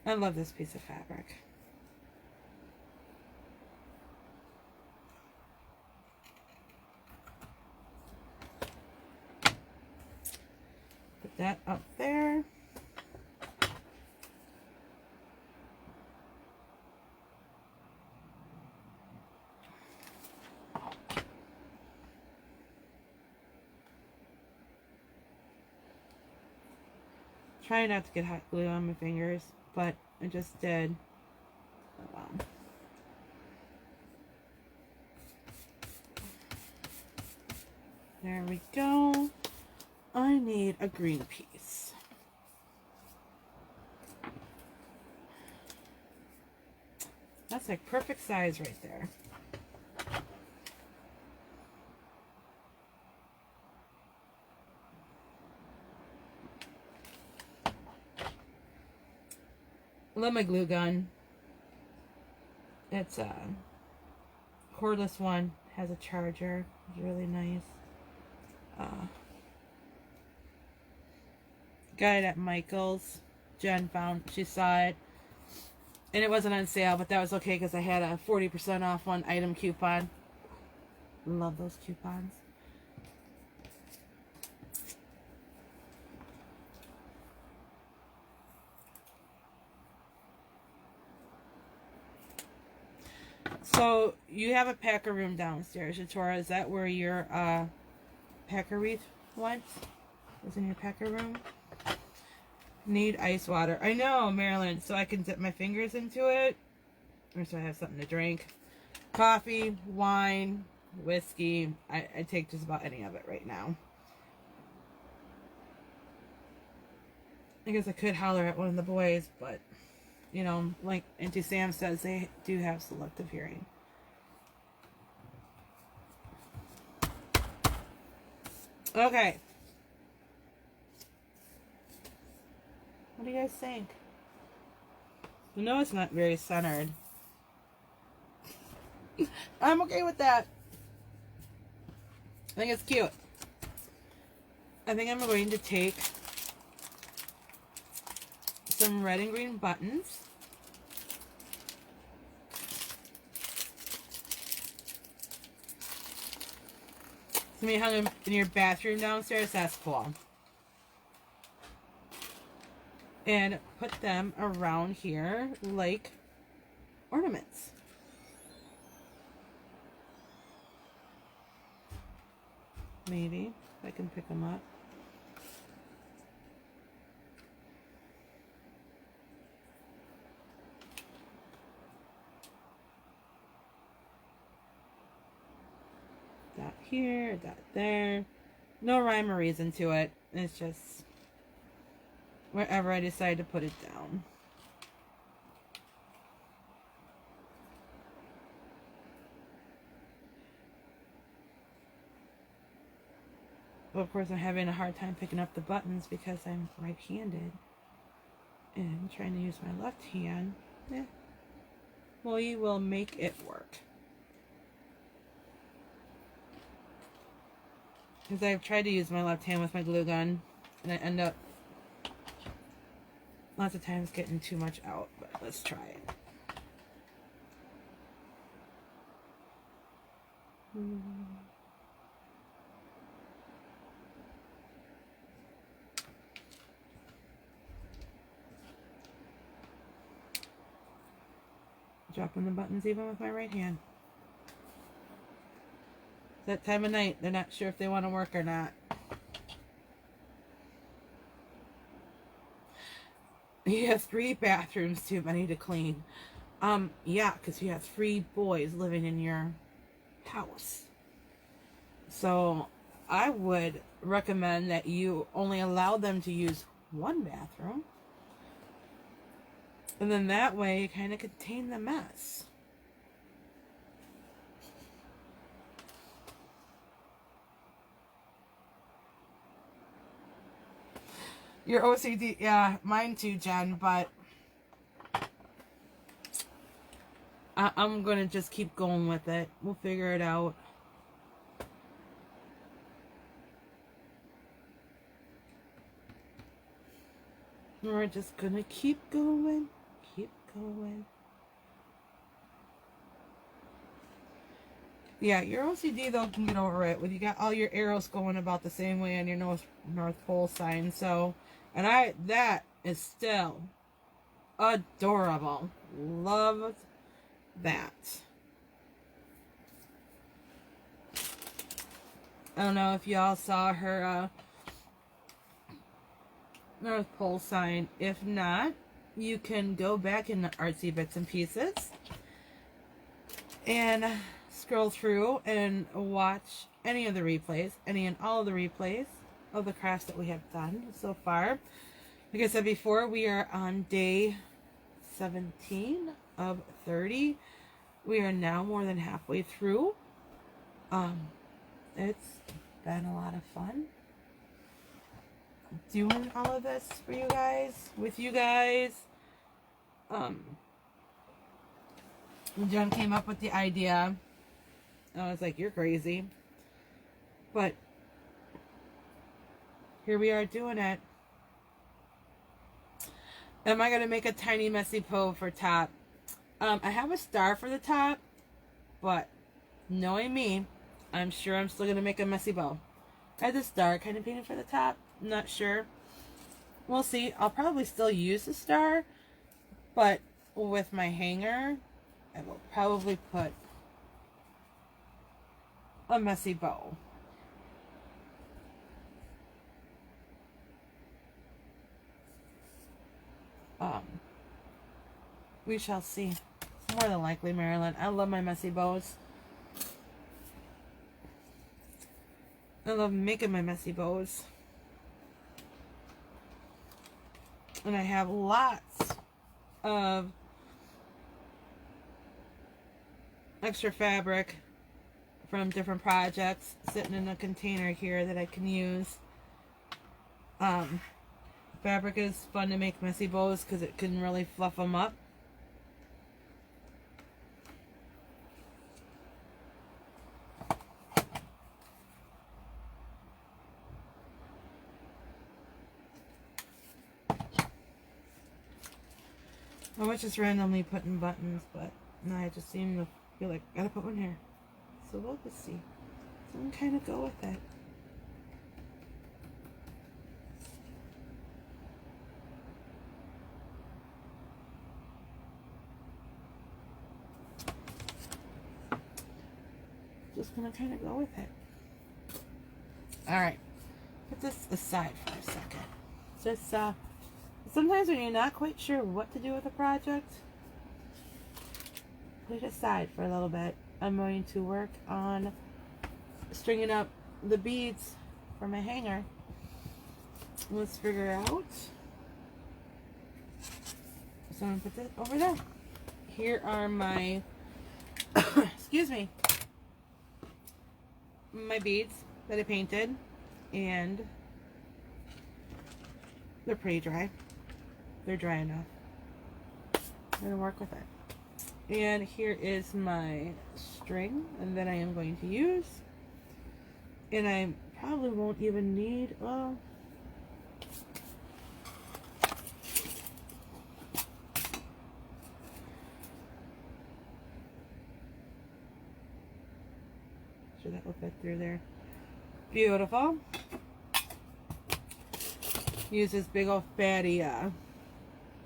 I love this piece of fabric. Put that up there. Trying not to get hot glue on my fingers, but I just did. Oh, wow. There we go. I need a green piece. That's like perfect size right there. I love my glue gun. It's a cordless one. Has a charger. It's really nice. Got it at Michael's. Jen found, she saw it. And it wasn't on sale, but that was okay because I had a 40% off one item coupon. Love those coupons. So, you have a packer room downstairs, Yatora. Is that where your packer wreath went? Was in your packer room? Need ice water. I know, Marilyn. So I can dip my fingers into it. Or so I have something to drink. Coffee, wine, whiskey. I take just about any of it right now. I guess I could holler at one of the boys, but, you know, like Auntie Sam says, they do have selective hearing. Okay. What do you guys think? I know it's not very centered. I'm okay with that. I think it's cute. I think I'm going to take some red and green buttons. Somebody hung them in your bathroom downstairs. That's cool. And put them around here like ornaments. Maybe if I can pick them up. That here, that there. No rhyme or reason to it. It's just wherever I decide to put it down. Well, of course, I'm having a hard time picking up the buttons because I'm right-handed and trying to use my left hand. Yeah. Well, you will make it work. Because I've tried to use my left hand with my glue gun, and I end up lots of times getting too much out, but let's try it. Dropping the buttons even with my right hand. It's that time of night, they're not sure if they want to work or not. You have 3 bathrooms too many to clean. Yeah, because you have 3 boys living in your house. So I would recommend that you only allow them to use 1 bathroom. And then that way you kind of contain the mess. Your OCD, yeah, mine too, Jen, but I'm going to just keep going with it. We'll figure it out. We're just going to keep going, keep going. Yeah, your OCD, though, can get over it. When you got all your arrows going about the same way on your North Pole sign, so... And that is still adorable. Love that. I don't know if y'all saw her North Pole sign. If not, you can go back in the Artsy Bits and Pieces and scroll through and watch any of the replays, any and all of the replays of the crafts that we have done so far. Like I said before, we are on day 17 of 30. We are now more than halfway through. It's been a lot of fun doing all of this for you guys, with you guys. Jen came up with the idea. I was like, you're crazy. But here we are doing it. Am I going to make a tiny messy bow for top? I have a star for the top, but knowing me, I'm sure I'm still going to make a messy bow. I had the star kind of painted for the top. I'm not sure. We'll see. I'll probably still use the star, but with my hanger, I will probably put a messy bow. We shall see. More than likely, Marilyn. I love my messy bows. I love making my messy bows. And I have lots of extra fabric from different projects sitting in a container here that I can use. Fabric is fun to make messy bows because it can really fluff them up. I was just randomly putting buttons, but now I just seem to feel like I gotta put one here. So we'll just see. So I'm kind of go with it. Just gonna kind of go with it. All right, put this aside for a second. Just sometimes when you're not quite sure what to do with a project, put it aside for a little bit. I'm going to work on stringing up the beads for my hanger. Let's figure out. So I'm gonna put that over there. Here are my excuse me, my beads that I painted, and they're pretty dry. They're dry enough. I'm gonna work with it. And here is my string, and then I am going to use. And I probably won't even need, well, sure that will fit through there. Beautiful. Use this big old fatty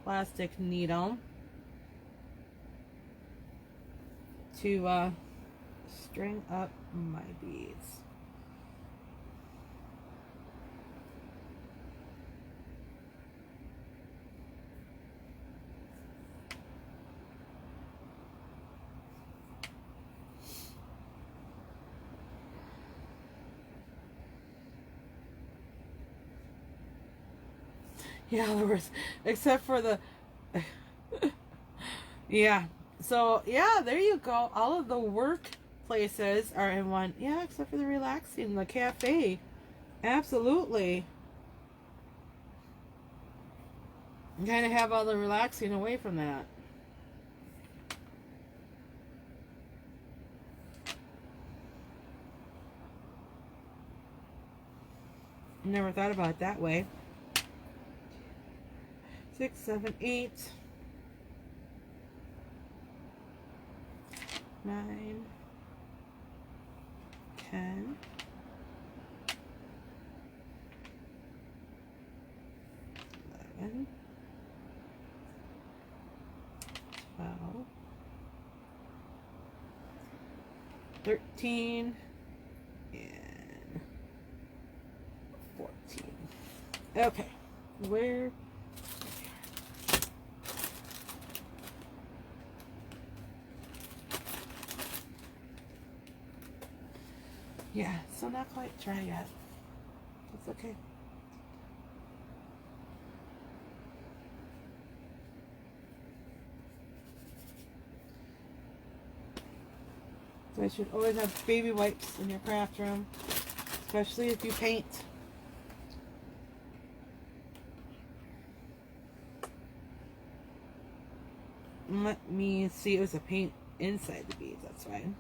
plastic needle to string up my beads. Yeah, there was, except for the, yeah. So, yeah, there you go. All of the work places are in one. Yeah, except for the relaxing, the cafe. Absolutely. You kind of have all the relaxing away from that. Never thought about it that way. 6, 7, 8, 9, 10, 11, 12, 13, and 14. Okay, where? Yeah, so not quite dry yet. That's okay. So I should always have baby wipes in your craft room, especially if you paint. Let me see, it was a paint inside the beads, that's fine.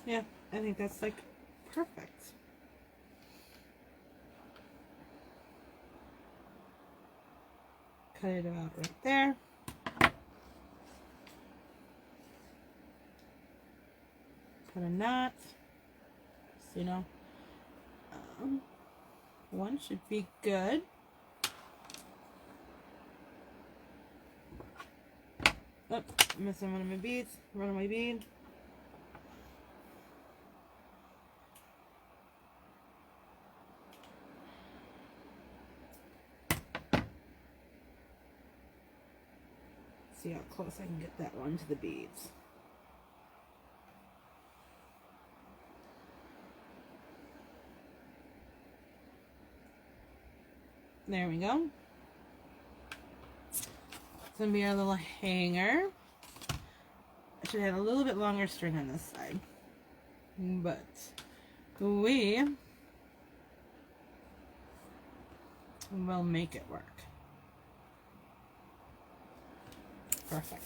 Yeah, I think that's like perfect. Cut it out right there. Cut a knot. So, you know, one should be good. Oh, missing one of my beads. One of my bead. See how close I can get that one to the beads. There we go. It's gonna be our little hanger. I should have had a little bit longer string on this side, but we will make it work. Perfect.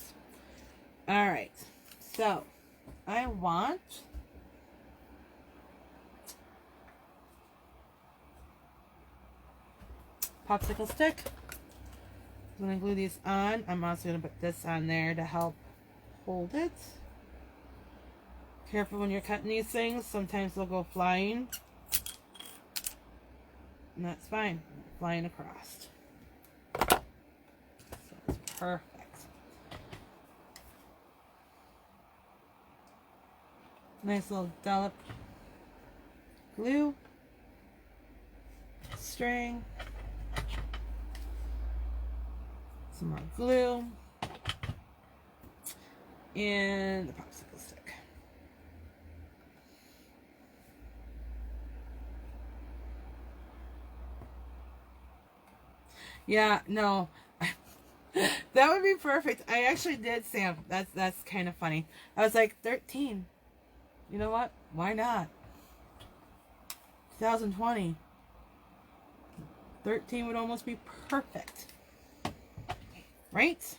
All right, so I want popsicle stick. I'm going to glue these on. I'm also going to put this on there to help hold it. Careful when you're cutting these things. Sometimes they'll go flying. And that's fine. Flying across. So it's perfect. Nice little dollop glue. String. Some more glue. And the popsicle stick. Yeah, no. That would be perfect. I actually did, Sam. That's kind of funny. I was like, 13. You know what? Why not? 2020. 13 would almost be perfect. Right?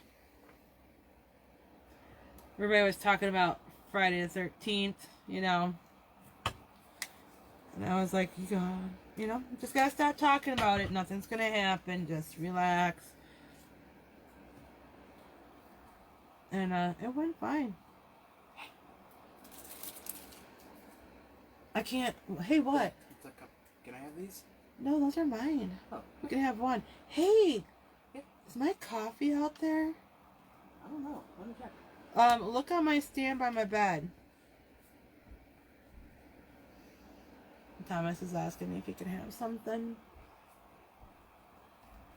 Everybody was talking about Friday the 13th, you know. And I was like, you know, just gotta stop talking about it. Nothing's gonna happen. Just relax. And it went fine. I can't. Hey, what? It's a cup. Can I have these? No, those are mine. Oh. You can have one. Hey! Yeah. Is my coffee out there? I don't know. Let me check. Look on my stand by my bed. Thomas is asking me if he can have something.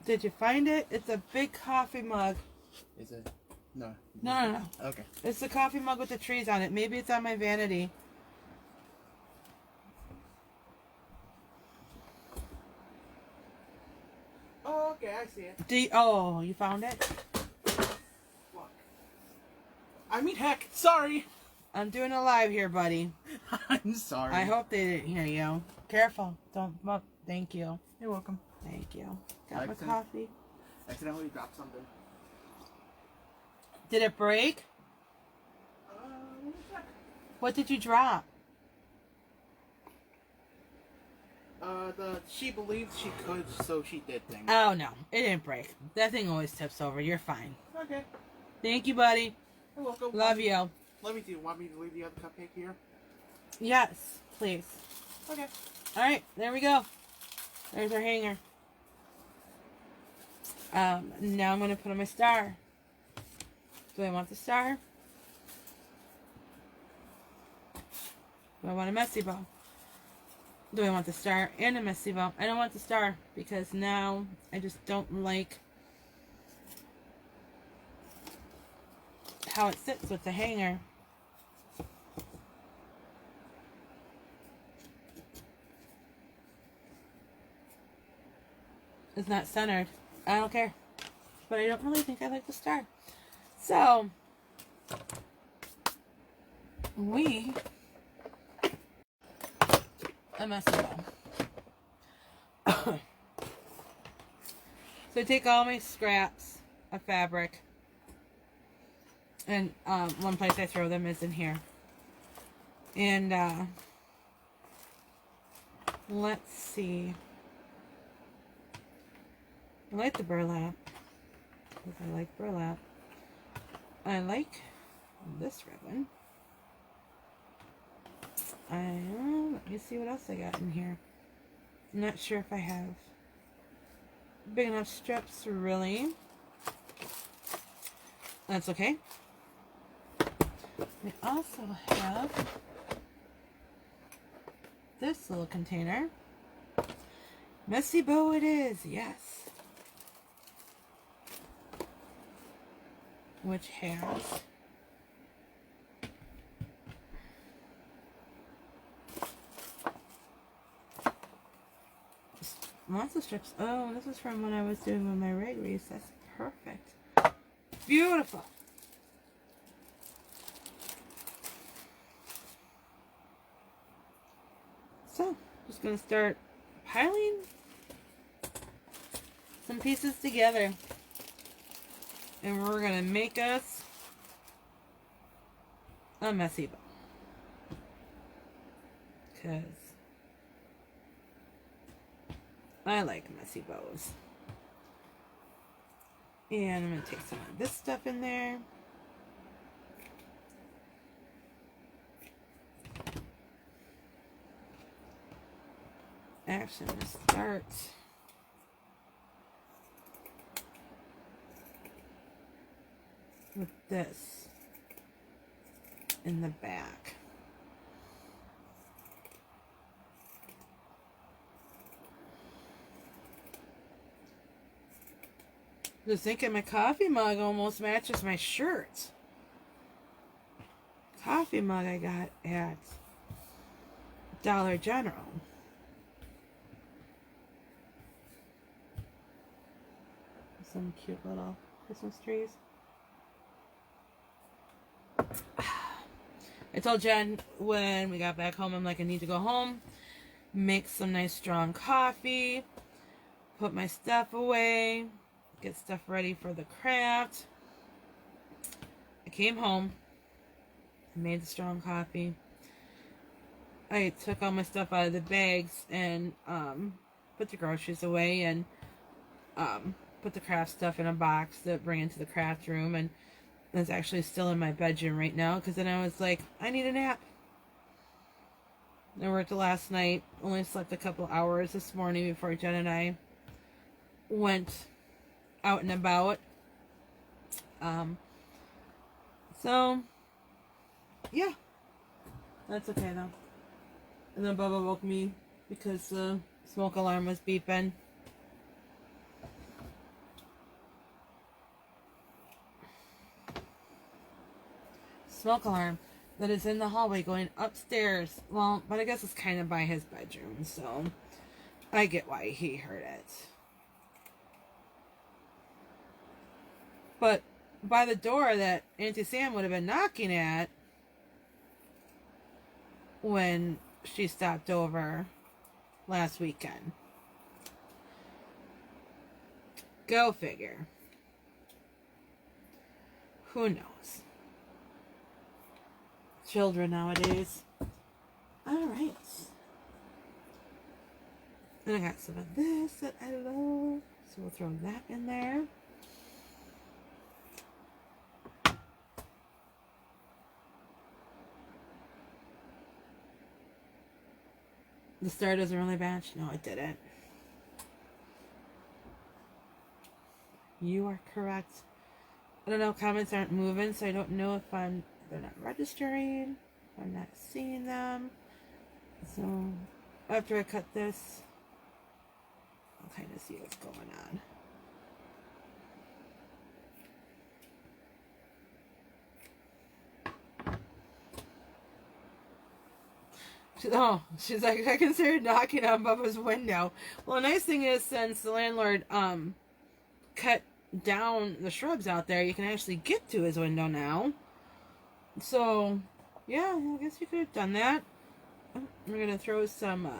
Did you find it? It's a big coffee mug. Is it? No. No. Okay. It's the coffee mug with the trees on it. Maybe it's on my vanity. Oh, okay. I see it. Oh, you found it? Fuck. I mean, heck. Sorry. I'm doing a live here, buddy. I'm sorry. I hope they didn't hear you. Careful. Don't bump. Thank you. You're welcome. Thank you. Got my Accident- coffee. Accidentally dropped something. Did it break? Let me check. What did you drop? She believed she could, so she did things. Oh, no. It didn't break. That thing always tips over. You're fine. Okay. Thank you, buddy. You're welcome. Love you. Let me do. Want me to leave the other cupcake here? Yes, please. Okay. All right, there we go. There's our hanger. Now I'm going to put on my star. Do I want the star? Do I want a messy bow? Do I want the star and a messy bow? I don't want the star because now I just don't like how it sits with the hanger. It's not centered. I don't care. But I don't really think I like the star. So, a messy bow. So I take all my scraps of fabric, and one place I throw them is in here. And let's see. I like the burlap. Because I like burlap. I like this ribbon. Let me see what else I got in here. I'm not sure if I have big enough strips, really. That's okay. We also have this little container. Messy bow it is, yes. Which has lots of strips. Oh, this is from when I was doing with my rag wreaths. That's perfect. Beautiful. So, just going to start piling some pieces together. And we're going to make us a messy bow. Because I like messy bows. And I'm going to take some of this stuff in there. Actually, I'm going to start with this in the back. Just thinking my coffee mug almost matches my shirt. Coffee mug I got at Dollar General. Some cute little Christmas trees. I told Jen when we got back home, I'm like, I need to go home, make some nice strong coffee, put my stuff away, get stuff ready for the craft. I came home, I made the strong coffee. I took all my stuff out of the bags and put the groceries away and put the craft stuff in a box to bring into the craft room, and it's actually still in my bedroom right now because then I was like, I need a nap. I worked last night, only slept a couple hours this morning before Jen and I went out and about. So, yeah, that's okay though. And then Bubba woke me because the smoke alarm was beeping. Smoke alarm that is in the hallway going upstairs. Well, but I guess it's kind of by his bedroom, so I get why he heard it. But by the door that Auntie Sam would have been knocking at when she stopped over last weekend. Go figure. Who knows? Children nowadays. Alright. And I got some of this that I love. So we'll throw that in there. The star doesn't really match. No, it didn't. You are correct. I don't know, comments aren't moving, so I don't know if they're not registering, if I'm not seeing them. So after I cut this, I'll kind of see what's going on. She's like, I considered knocking on Bubba's window. Well, the nice thing is, since the landlord cut down the shrubs out there, you can actually get to his window now. So, yeah, I guess you could have done that. We're going to throw some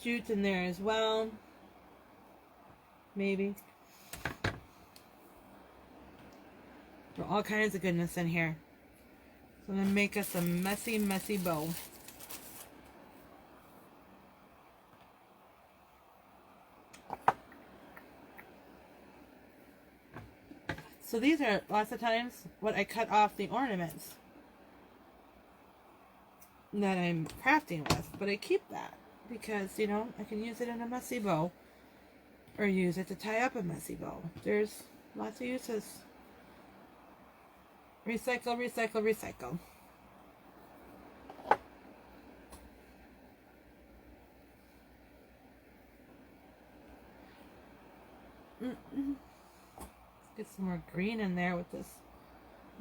jute in there as well. Maybe. Put all kinds of goodness in here. So I'm going to make us a messy, messy bow. So these are lots of times what I cut off the ornaments that I'm crafting with. But I keep that because, you know, I can use it in a messy bow or use it to tie up a messy bow. There's lots of uses. Recycle, recycle, recycle. Get some more green in there with this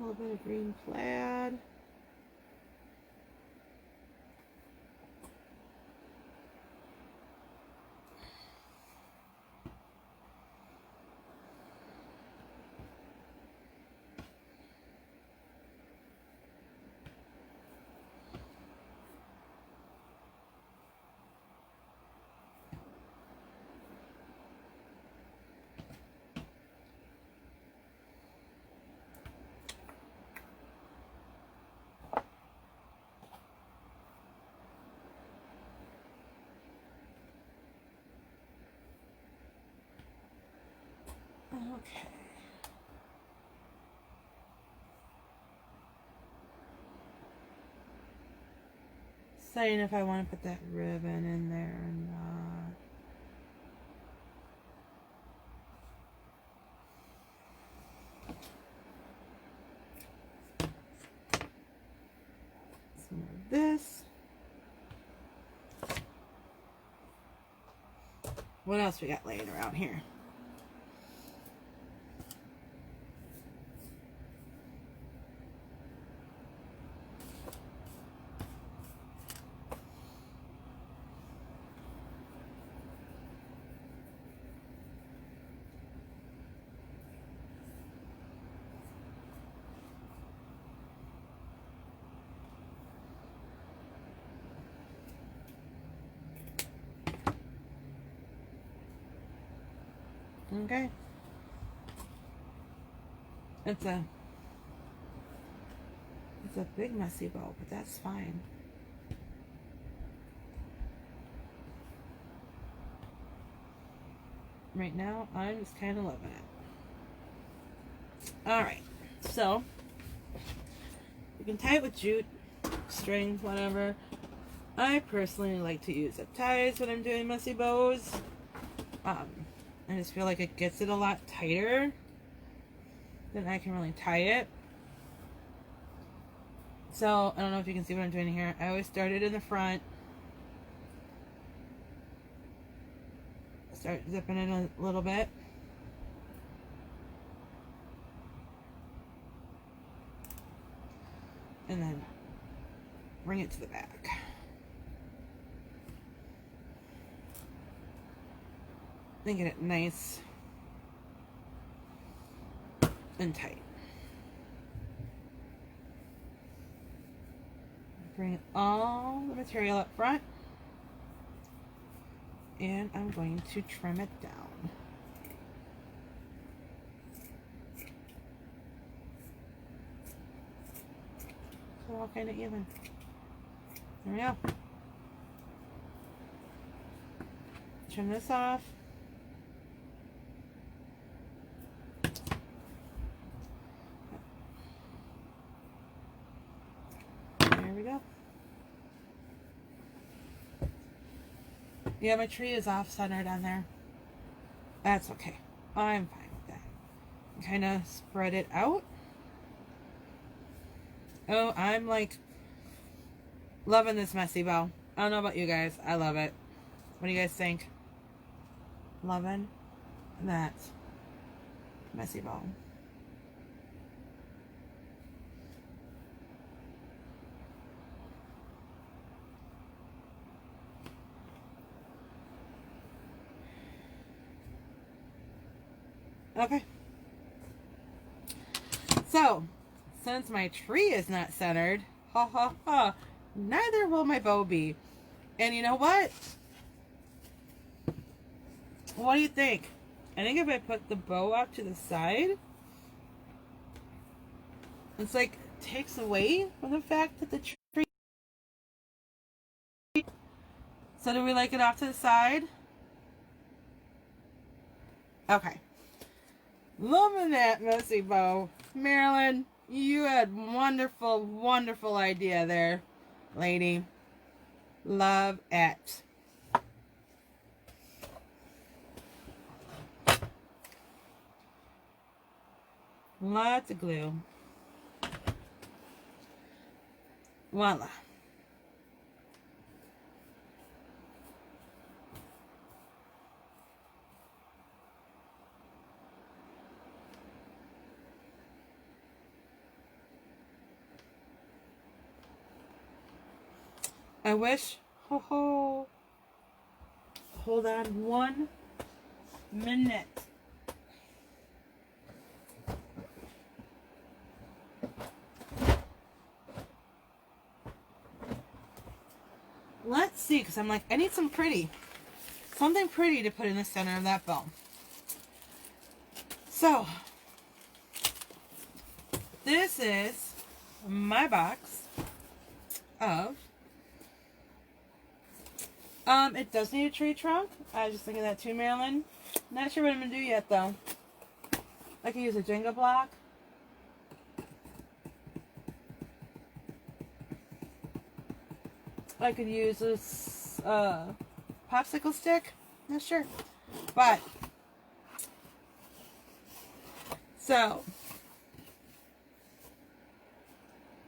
little bit of green plaid. Okay. Deciding if I want to put that ribbon in there or not. Some more of this. What else we got laying around here? Okay. It's a big messy bow, but that's fine. Right now, I'm just kind of loving it. Alright, so you can tie it with jute, string, whatever. I personally like to use zip ties when I'm doing messy bows. I just feel like it gets it a lot tighter than I can really tie it. So, I don't know if you can see what I'm doing here. I always start it in the front. Start zipping it a little bit. And then bring it to the back. And get it nice and tight. Bring all the material up front. And I'm going to trim it down. So all kind of even. There we go. Trim this off. There we go. Yeah, my tree is off-centered on there. That's okay. I'm fine with that. Kind of spread it out. Oh, I'm like loving this messy bow. I don't know about you guys. I love it. What do you guys think? Loving that messy bow. Okay. So, since my tree is not centered, ha ha ha, neither will my bow be. And you know what? What do you think? I think if I put the bow off to the side, It's like takes away from the fact that the tree. So do we like it off to the side? Okay. Loving that messy bow. Marilyn, you had wonderful, wonderful idea there, lady. Love it. Lots of glue. Voila. I wish, hold on 1 minute. Let's see, because I'm like, I need something pretty to put in the center of that bow. So, this is my box of, it does need a tree trunk. I was just thinking that too, Marilyn. Not sure what I'm going to do yet, though. I could use a Jenga block. I could use this popsicle stick. Not sure. But, so,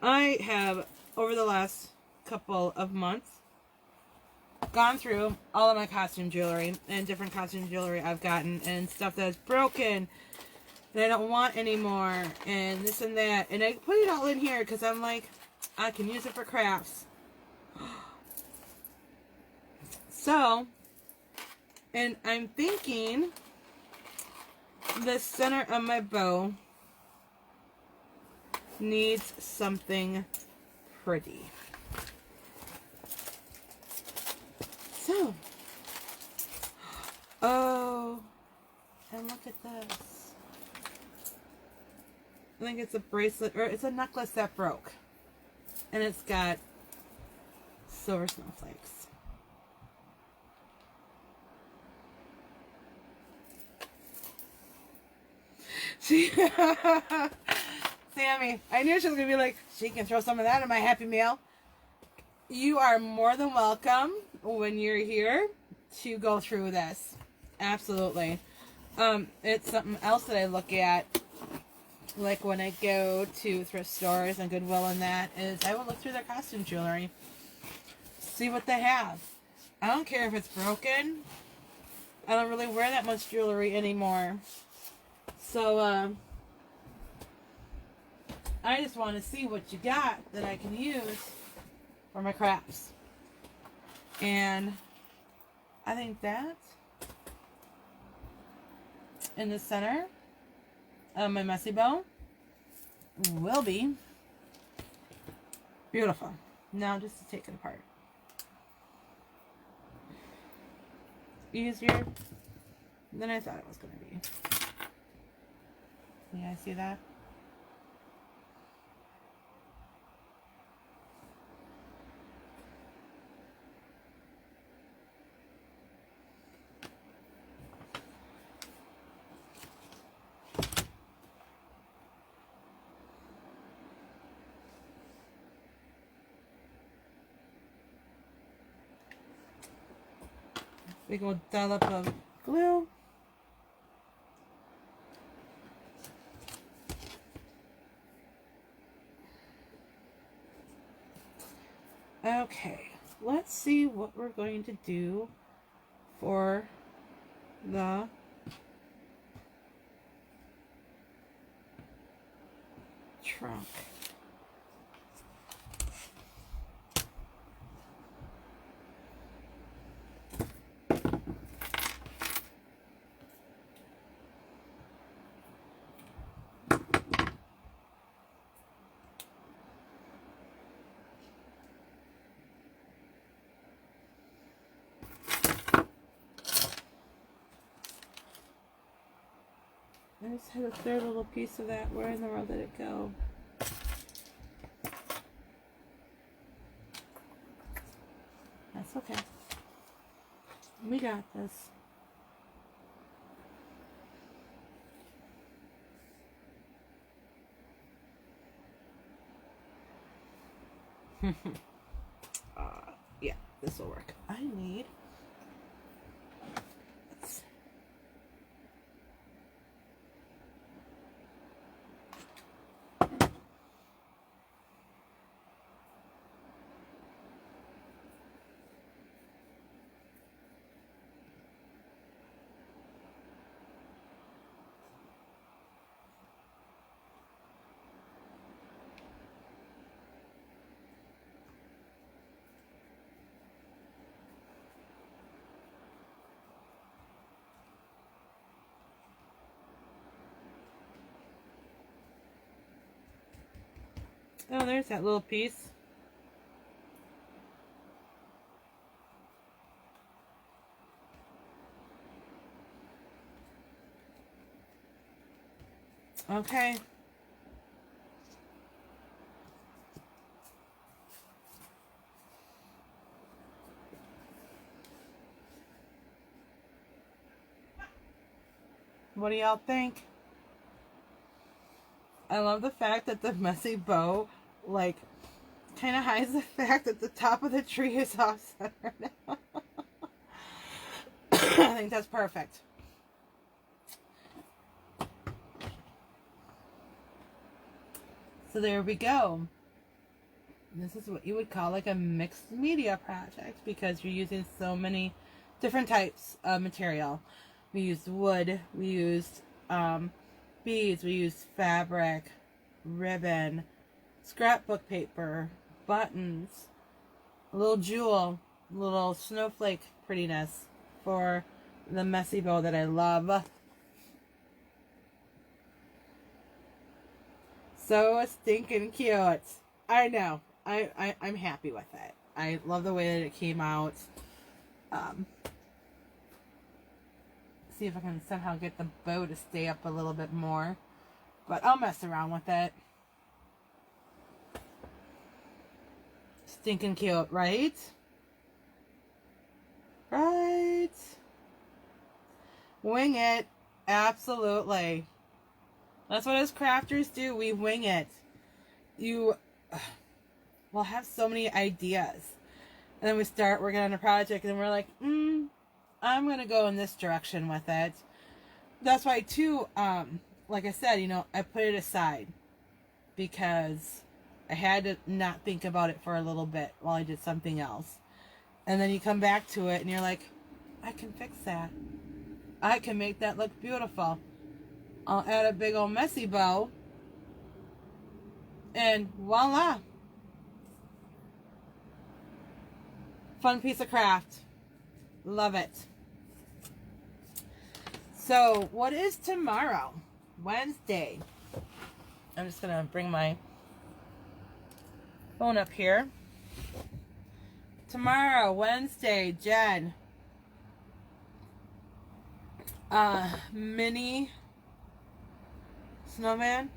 I have, over the last couple of months, gone through all of my costume jewelry and different costume jewelry I've gotten and stuff that's broken that I don't want anymore and this and that. And I put it all in here because I'm like, I can use it for crafts. So, and I'm thinking the center of my bow needs something pretty. So, oh, and look at this. I think it's a bracelet, or it's a necklace that broke. And it's got silver snowflakes. She, Sammy, I knew she was going to be like, she can throw some of that in my Happy Meal. You are more than welcome when you're here to go through this. Absolutely. It's something else that I look at, like when I go to thrift stores and Goodwill and that, is I will look through their costume jewelry, see what they have. I don't care if it's broken. I don't really wear that much jewelry anymore. So, I just want to see what you got that I can use for my crafts. And I think that in the center of my messy bow will be beautiful. Now just to take it apart. Easier than I thought it was going to be. You guys see that? Big old dollop of glue. Okay, let's see what we're going to do for the trunk. I just had a third little piece of that. Where in the world did it go? It's okay. We got this. Yeah, this will work. I need... Oh, there's that little piece. Okay. What do y'all think? I love the fact that the messy bow, like, kind of hides the fact that the top of the tree is off center now. I think that's perfect. So there we go. This is what you would call like a mixed media project because you're using so many different types of material. We used wood, we used beads, we used fabric, ribbon, scrapbook paper, buttons, a little jewel, little snowflake prettiness for the messy bow that I love. So stinking cute. I know. I'm happy with it. I love the way that it came out. See if I can somehow get the bow to stay up a little bit more. But I'll mess around with it. Stinking cute, right? Right? Wing it. Absolutely. That's what us crafters do. We wing it. You will have so many ideas. And then we start working on a project and we're like, I'm going to go in this direction with it. That's why, too, like I said, you know, I put it aside because I had to not think about it for a little bit while I did something else. And then you come back to it and you're like, I can fix that. I can make that look beautiful. I'll add a big old messy bow. And voila. Fun piece of craft. Love it. So, what is tomorrow? Wednesday. I'm just going to bring my phone up here. Tomorrow, Wednesday, Jen. Mini snowman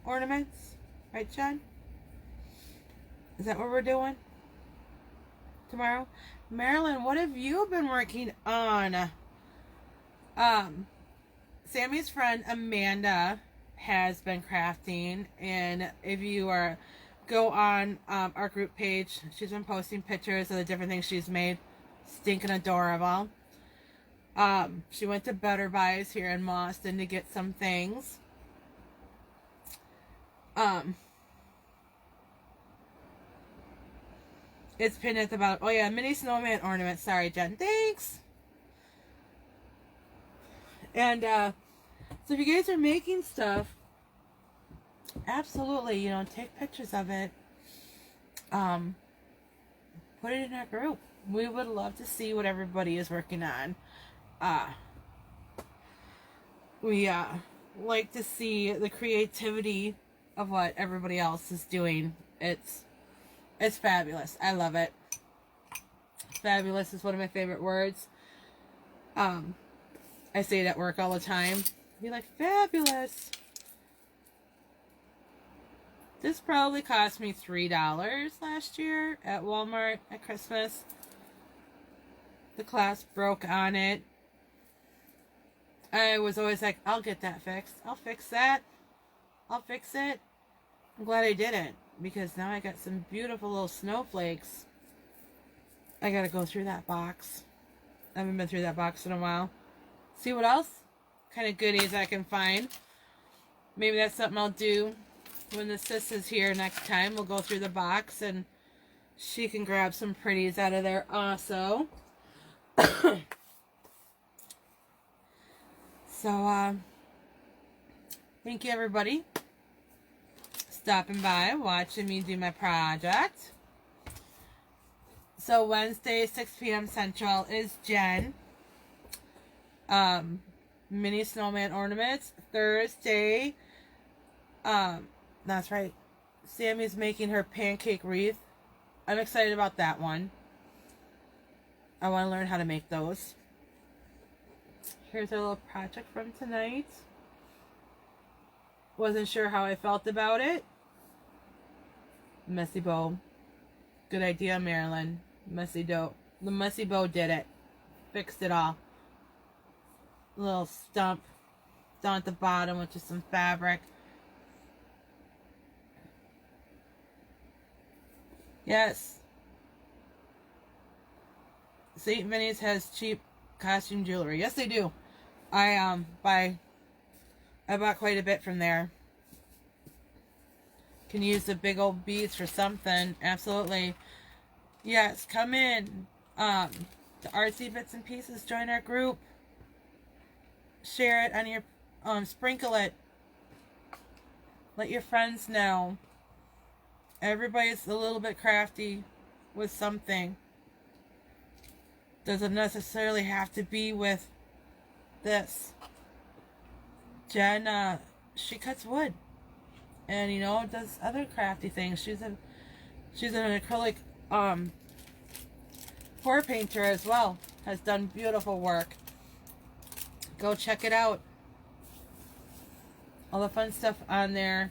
ornaments. Right, Jen? Is that what we're doing tomorrow? Marilyn, what have you been working on? Sammy's friend Amanda has been crafting, and if you go on our group page, she's been posting pictures of the different things she's made. Stinking adorable. She went to Better Buys here in Boston to get some things. It's pinned at the bottom. Oh yeah, mini snowman ornament. Sorry, Jen. Thanks. And so if you guys are making stuff, absolutely, you know, take pictures of it. Put it in our group. We would love to see what everybody is working on. We like to see the creativity of what everybody else is doing. It's fabulous. I love it. Fabulous is one of my favorite words. I say it at work all the time. Be like, fabulous. This probably cost me $3 last year at Walmart at Christmas. The clasp broke on it. I was always like, I'll get that fixed. I'll fix that. I'll fix it. I'm glad I didn't, because now I got some beautiful little snowflakes. I gotta go through that box. I haven't been through that box in a while. See what else kind of goodies I can find. Maybe that's something I'll do when the sis is here next time. We'll go through the box and she can grab some pretties out of there also. So, thank you everybody stopping by, watching me do my project. So Wednesday, 6 p.m. Central is Jen. Mini snowman ornaments. Thursday, that's right, Sammy's making her pancake wreath. I'm excited about that one. I want to learn how to make those. Here's our little project from tonight. Wasn't sure how I felt about it. Messy bow. Good idea, Marilyn. Messy dough. The messy bow did it. Fixed it all. Little stump down at the bottom with just some fabric. Yes. St. Vinny's has cheap costume jewelry. Yes, they do. I bought quite a bit from there. Can use the big old beads for something. Absolutely. Yes, come in. The artsy.bits.n.pieces, join our group. Share it on your sprinkle it. Let your friends know. Everybody's a little bit crafty with something. Doesn't necessarily have to be with this. Jen, she cuts wood, and you know, does other crafty things. She's an acrylic pour painter as well. Has done beautiful work. Go check it out. All the fun stuff on there.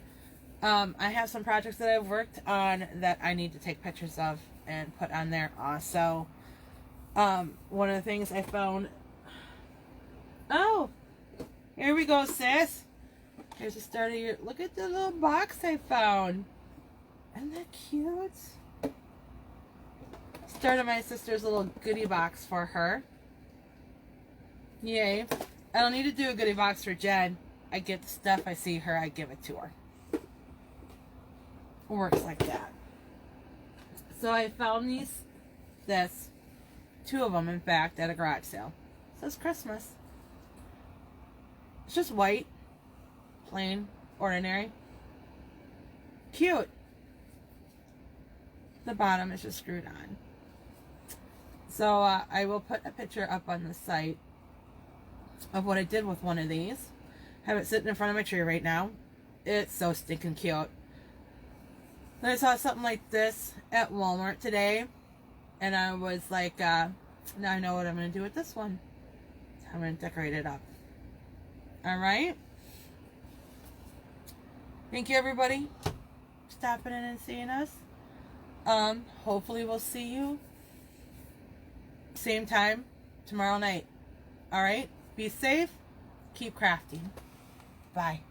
I have some projects that I've worked on that I need to take pictures of and put on there also. One of the things I found. Oh, here we go, sis. Here's the start of your. Look at the little box I found. Isn't that cute? Started my sister's little goodie box for her. Yay. I don't need to do a goodie box for Jen. I get the stuff, I see her, I give it to her. It works like that. So I found this, 2 of them in fact, at a garage sale. It says Christmas. It's just white, plain, ordinary. Cute. The bottom is just screwed on. So I will put a picture up on the site of what I did with one of these. Have it sitting in front of my tree right now. It's so stinking cute. Then I saw something like this at Walmart today, and I was like, now I know what I'm going to do with this one. So I'm going to decorate it up. Alright? Thank you everybody for stopping in and seeing us. Hopefully we'll see you same time tomorrow night. Alright? Be safe. Keep crafting. Bye.